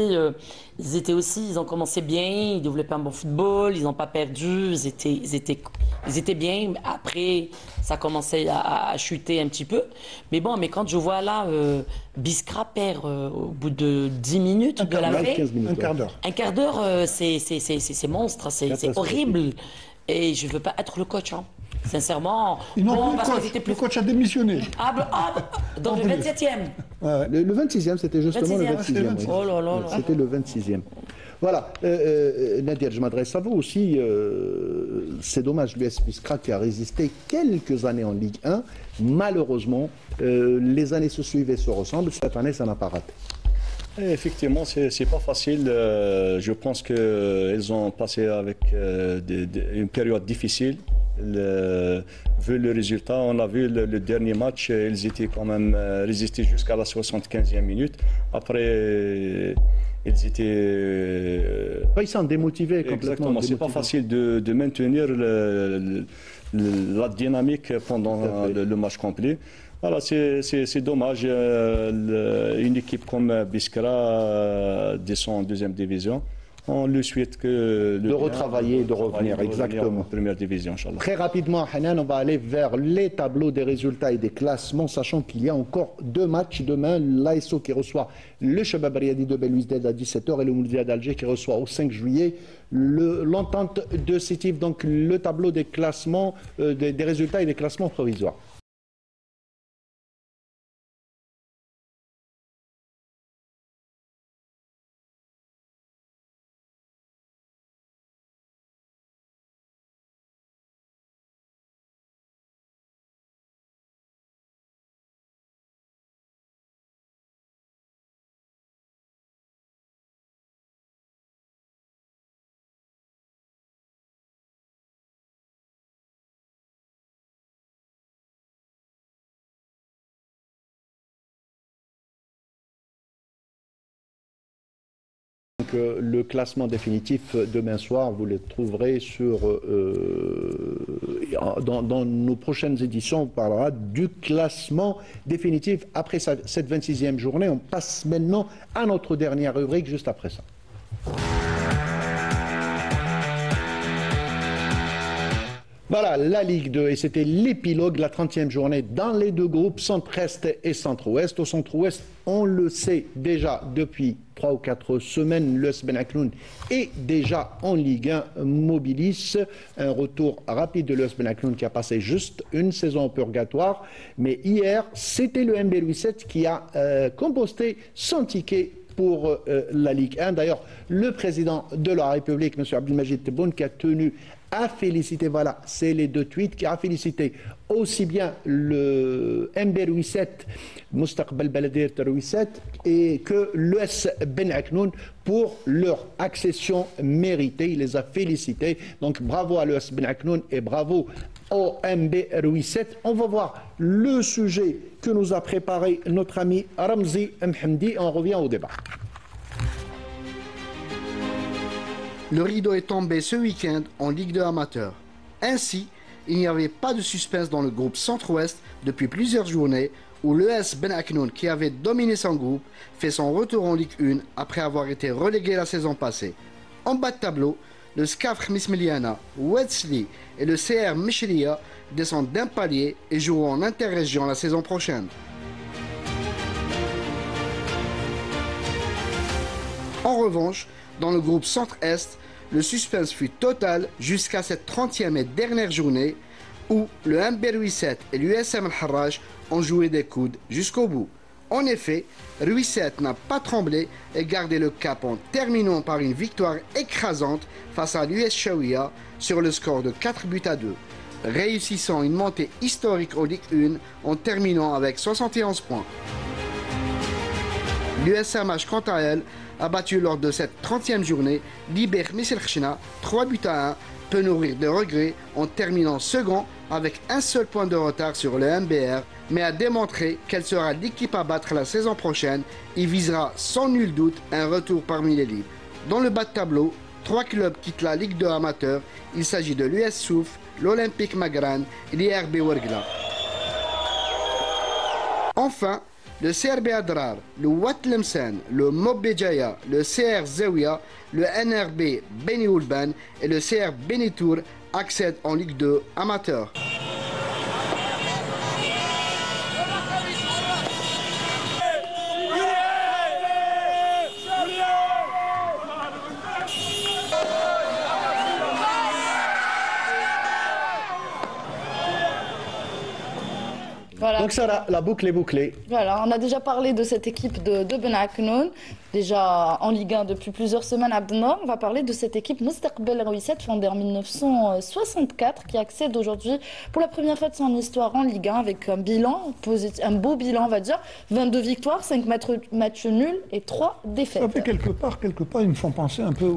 ils ont commencé bien, ils développaient un bon football, ils n'ont pas perdu, ils étaient bien. Après, ça commençait à chuter un petit peu. Mais bon, quand je vois là, Biskra perd au bout de 10 minutes de la fin. Un quart d'heure. Un quart d'heure, c'est monstre, c'est horrible. Et je ne veux pas être le coach, hein. Sincèrement. Le coach a démissionné. Dans le 27e. Le 26e, c'était justement 26e. le 26e. Oui. Oh là là là. C'était le 26e. Voilà. Nadir, je m'adresse à vous aussi. C'est dommage, l'US Biskra qui a résisté quelques années en Ligue 1. Malheureusement, les années se suivent et se ressemblent. Cette année, ça n'a pas raté. Effectivement, c'est pas facile. Je pense qu'ils ont passé avec une période difficile. Vu le résultat, on a vu le dernier match, ils étaient quand même résistés jusqu'à la 75e minute. Après, ils étaient... Ils sont démotivés complètement. Exactement, c'est pas facile de maintenir la dynamique pendant le match complet. Voilà, c'est dommage. Une équipe comme Biskra descend en deuxième division. On lui souhaite de retravailler, de revenir, exactement. En première division, Inch'Allah. Très rapidement, Hanan, on va aller vers les tableaux des résultats et des classements, sachant qu'il y a encore 2 matchs demain. L'ASO qui reçoit le Shabab Riyadi de Belouizdad à 17h et le Mouloudia d'Alger qui reçoit au 5 juillet l'entente de Sétif. Donc le tableau des classements, des résultats et des classements provisoires. Le classement définitif demain soir, vous le trouverez dans nos prochaines éditions. On parlera du classement définitif après cette 26e journée. On passe maintenant à notre dernière rubrique juste après ça. Voilà, la Ligue 2, et c'était l'épilogue de la 30e journée dans les 2 groupes, Centre-Est et Centre-Ouest. Au Centre-Ouest, on le sait déjà depuis 3 ou 4 semaines, l'US Ben Aknoun est déjà en Ligue 1 Mobilis. Un retour rapide de l'US Ben Aknoun qui a passé juste une saison au purgatoire. Mais hier, c'était le MB Louis VII qui a composté son ticket pour la Ligue 1. D'ailleurs, le président de la République, M. Abdelmajid Tebboune, qui a tenu à féliciter, voilà, c'est les 2 tweets, qui a félicité aussi bien le MB Louis VII, Mustaqbal Baladir Louis VII, et que l'US Ben Aknoun pour leur accession méritée. Il les a félicités. Donc bravo à l'US Ben Aknoun et bravo au MB Louis VII. On va voir le sujet que nous a préparé notre ami Ramzi Mhamdi. On revient au débat. Le rideau est tombé ce week-end en Ligue 2 amateur. Ainsi, il n'y avait pas de suspense dans le groupe Centre-Ouest depuis plusieurs journées où l'ES Ben Aknoun, qui avait dominé son groupe, fait son retour en Ligue 1 après avoir été relégué la saison passée. En bas de tableau, le SCAF Mismiliana, Wesley et le CR Michelia descendent d'un palier et joueront en interrégion la saison prochaine. En revanche, dans le groupe Centre-Est, le suspense fut total jusqu'à cette 30e et dernière journée où le MB Louis VII et l'USM Al-Harraj ont joué des coudes jusqu'au bout. En effet, Louis VII n'a pas tremblé et gardé le cap en terminant par une victoire écrasante face à l'US Chaouia sur le score de 4-2, réussissant une montée historique au Ligue 1 en terminant avec 71 points. L'USMH, quant à elle, a battu lors de cette 30e journée l'Iber Misselchna 3-1, peut nourrir de regrets en terminant second avec un seul point de retard sur le MBR, mais a démontré qu'elle sera l'équipe à battre la saison prochaine et visera sans nul doute un retour parmi les leaders. Dans le bas de tableau, 3 clubs quittent la Ligue 2 amateur. Il s'agit de l'US Souf, l'Olympique Magran et l'IRB Ouargla. Enfin, le CRB Adrar, le Wat Lemsen, le Mobbejaïa, le CR Zawiya, le NRB Beni Oulban et le CR Benitour accèdent en Ligue 2 amateur. Voilà. Donc ça, la boucle est bouclée. Voilà, on a déjà parlé de cette équipe de Ben Aknoun, déjà en Ligue 1 depuis plusieurs semaines à Abdenor. On va parler de cette équipe Moustaqbel Rouisset, fondée en 1964, qui accède aujourd'hui pour la première fois de son histoire en Ligue 1 avec un bilan, un beau bilan on va dire, 22 victoires, 5 matchs nuls et 3 défaites. Ça fait quelque part, ils me font penser un peu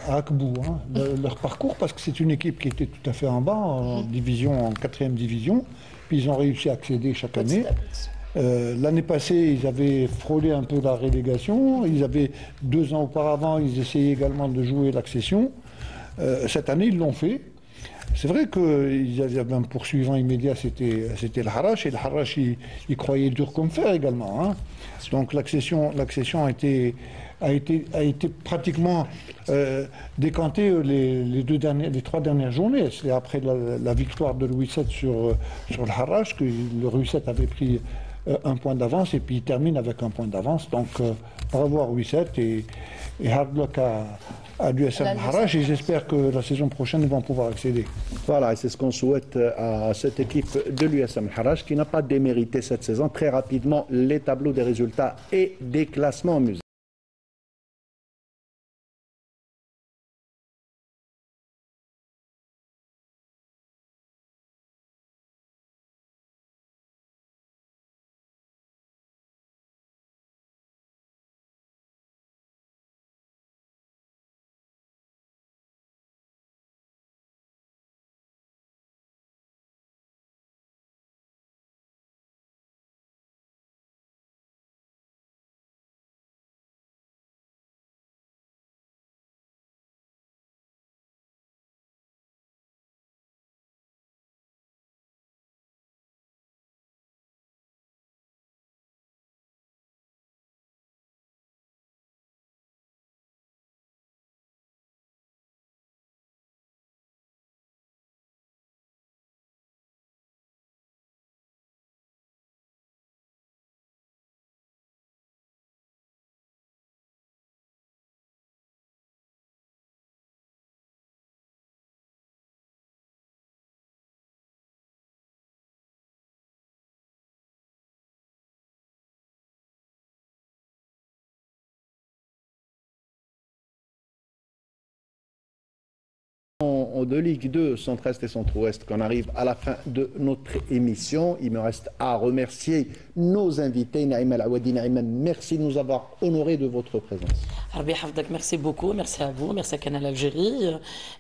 à Akbou, hein, leur parcours, parce que c'est une équipe qui était tout à fait en bas, en division, en 4e division. Puis ils ont réussi à accéder chaque année. L'année passée, ils avaient frôlé un peu la relégation. 2 ans auparavant, ils essayaient également de jouer l'accession. Cette année, ils l'ont fait. C'est vrai qu'ils avaient un poursuivant immédiat, c'était le Harash. Et le Harash, il croyait dur comme fer également. Hein. Donc l'accession a été pratiquement décantée les 3 dernières journées. C'est après la victoire de Louis VII sur le Harash que le Louis VII avait pris 1 point d'avance et puis il termine avec 1 point d'avance. Donc bravo à Louis VII et hard luck à l'USM Harash et j'espère que la saison prochaine ils vont pouvoir accéder. Voilà, et c'est ce qu'on souhaite à cette équipe de l'USM Harash qui n'a pas démérité cette saison. Très rapidement, les tableaux des résultats et des classements en musique. De Ligue 2, Centre-Est et Centre-Ouest, qu'on arrive à la fin de notre émission. Il me reste à remercier nos invités. Naïma El-Awadi, Naïma, merci de nous avoir honorés de votre présence. Merci beaucoup, merci à vous, merci à Canal Algérie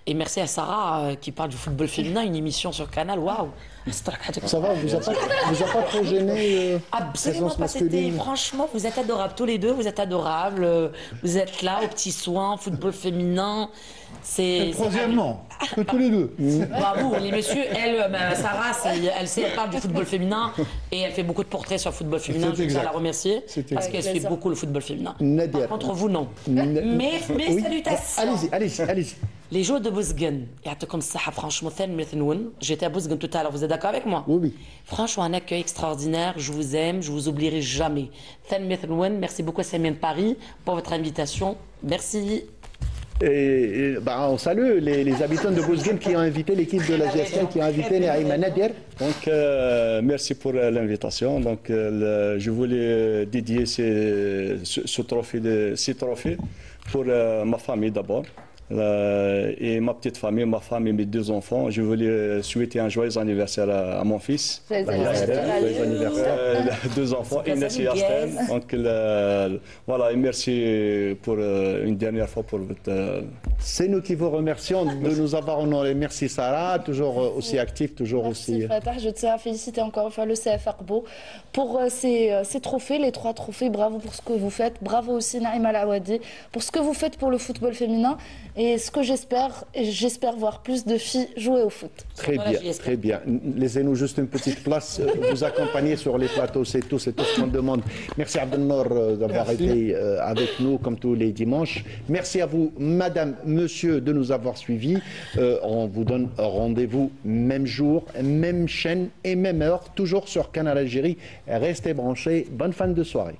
et merci à Sarah qui parle du football féminin, une émission sur Canal. Waouh! Ça va, vous a pas trop gêné Absolument pas, franchement, vous êtes adorables, tous les deux, vous êtes adorables, vous êtes là aux petits soins, football féminin. Troisièmement, que tous les deux. Bravo, les messieurs, Sarah, elle parle du football féminin et elle fait beaucoup de portraits sur le football féminin. Je tiens à la remercier parce qu'elle suit beaucoup le football féminin. Par contre, vous, non. Mais oui. Salutations. Allez-y. Les joueurs de Bouzguen, franchement, j'étais à Bouzguen tout à l'heure, vous êtes d'accord avec moi? Oui. Franchement, un accueil extraordinaire, je vous aime, je vous oublierai jamais. Merci beaucoup à Samien de Paris pour votre invitation. Merci. Et on salue les habitants de Bouzguen qui ont invité l'équipe de la GSL, qui ont invité Naïma Nadir. Donc, merci pour l'invitation. Donc, je voulais dédier ces trophées pour ma famille d'abord. Et ma petite famille, ma femme et mes 2 enfants. Je voulais souhaiter un joyeux anniversaire à mon fils. Joyeux anniversaire. 2 enfants, Inès et Yasten. Donc voilà, et merci pour une dernière fois pour votre... C'est nous qui vous remercions de nous avoir honorés. Merci Sarah, toujours aussi active, toujours aussi... Fatah, je tiens à féliciter encore une fois le CF Arbo pour ces trophées, les 3 trophées. Bravo pour ce que vous faites. Bravo aussi Naïma El-Awadi pour ce que vous faites pour le football féminin. Et ce que j'espère voir plus de filles jouer au foot. Très bien, très bien. Laissez-nous juste une petite place, vous accompagner sur les plateaux, c'est tout ce qu'on demande. Merci Abdelnour d'avoir été avec nous comme tous les dimanches. Merci à vous, madame, monsieur, de nous avoir suivis. On vous donne rendez-vous même jour, même chaîne et même heure, toujours sur Canal Algérie. Restez branchés. Bonne fin de soirée.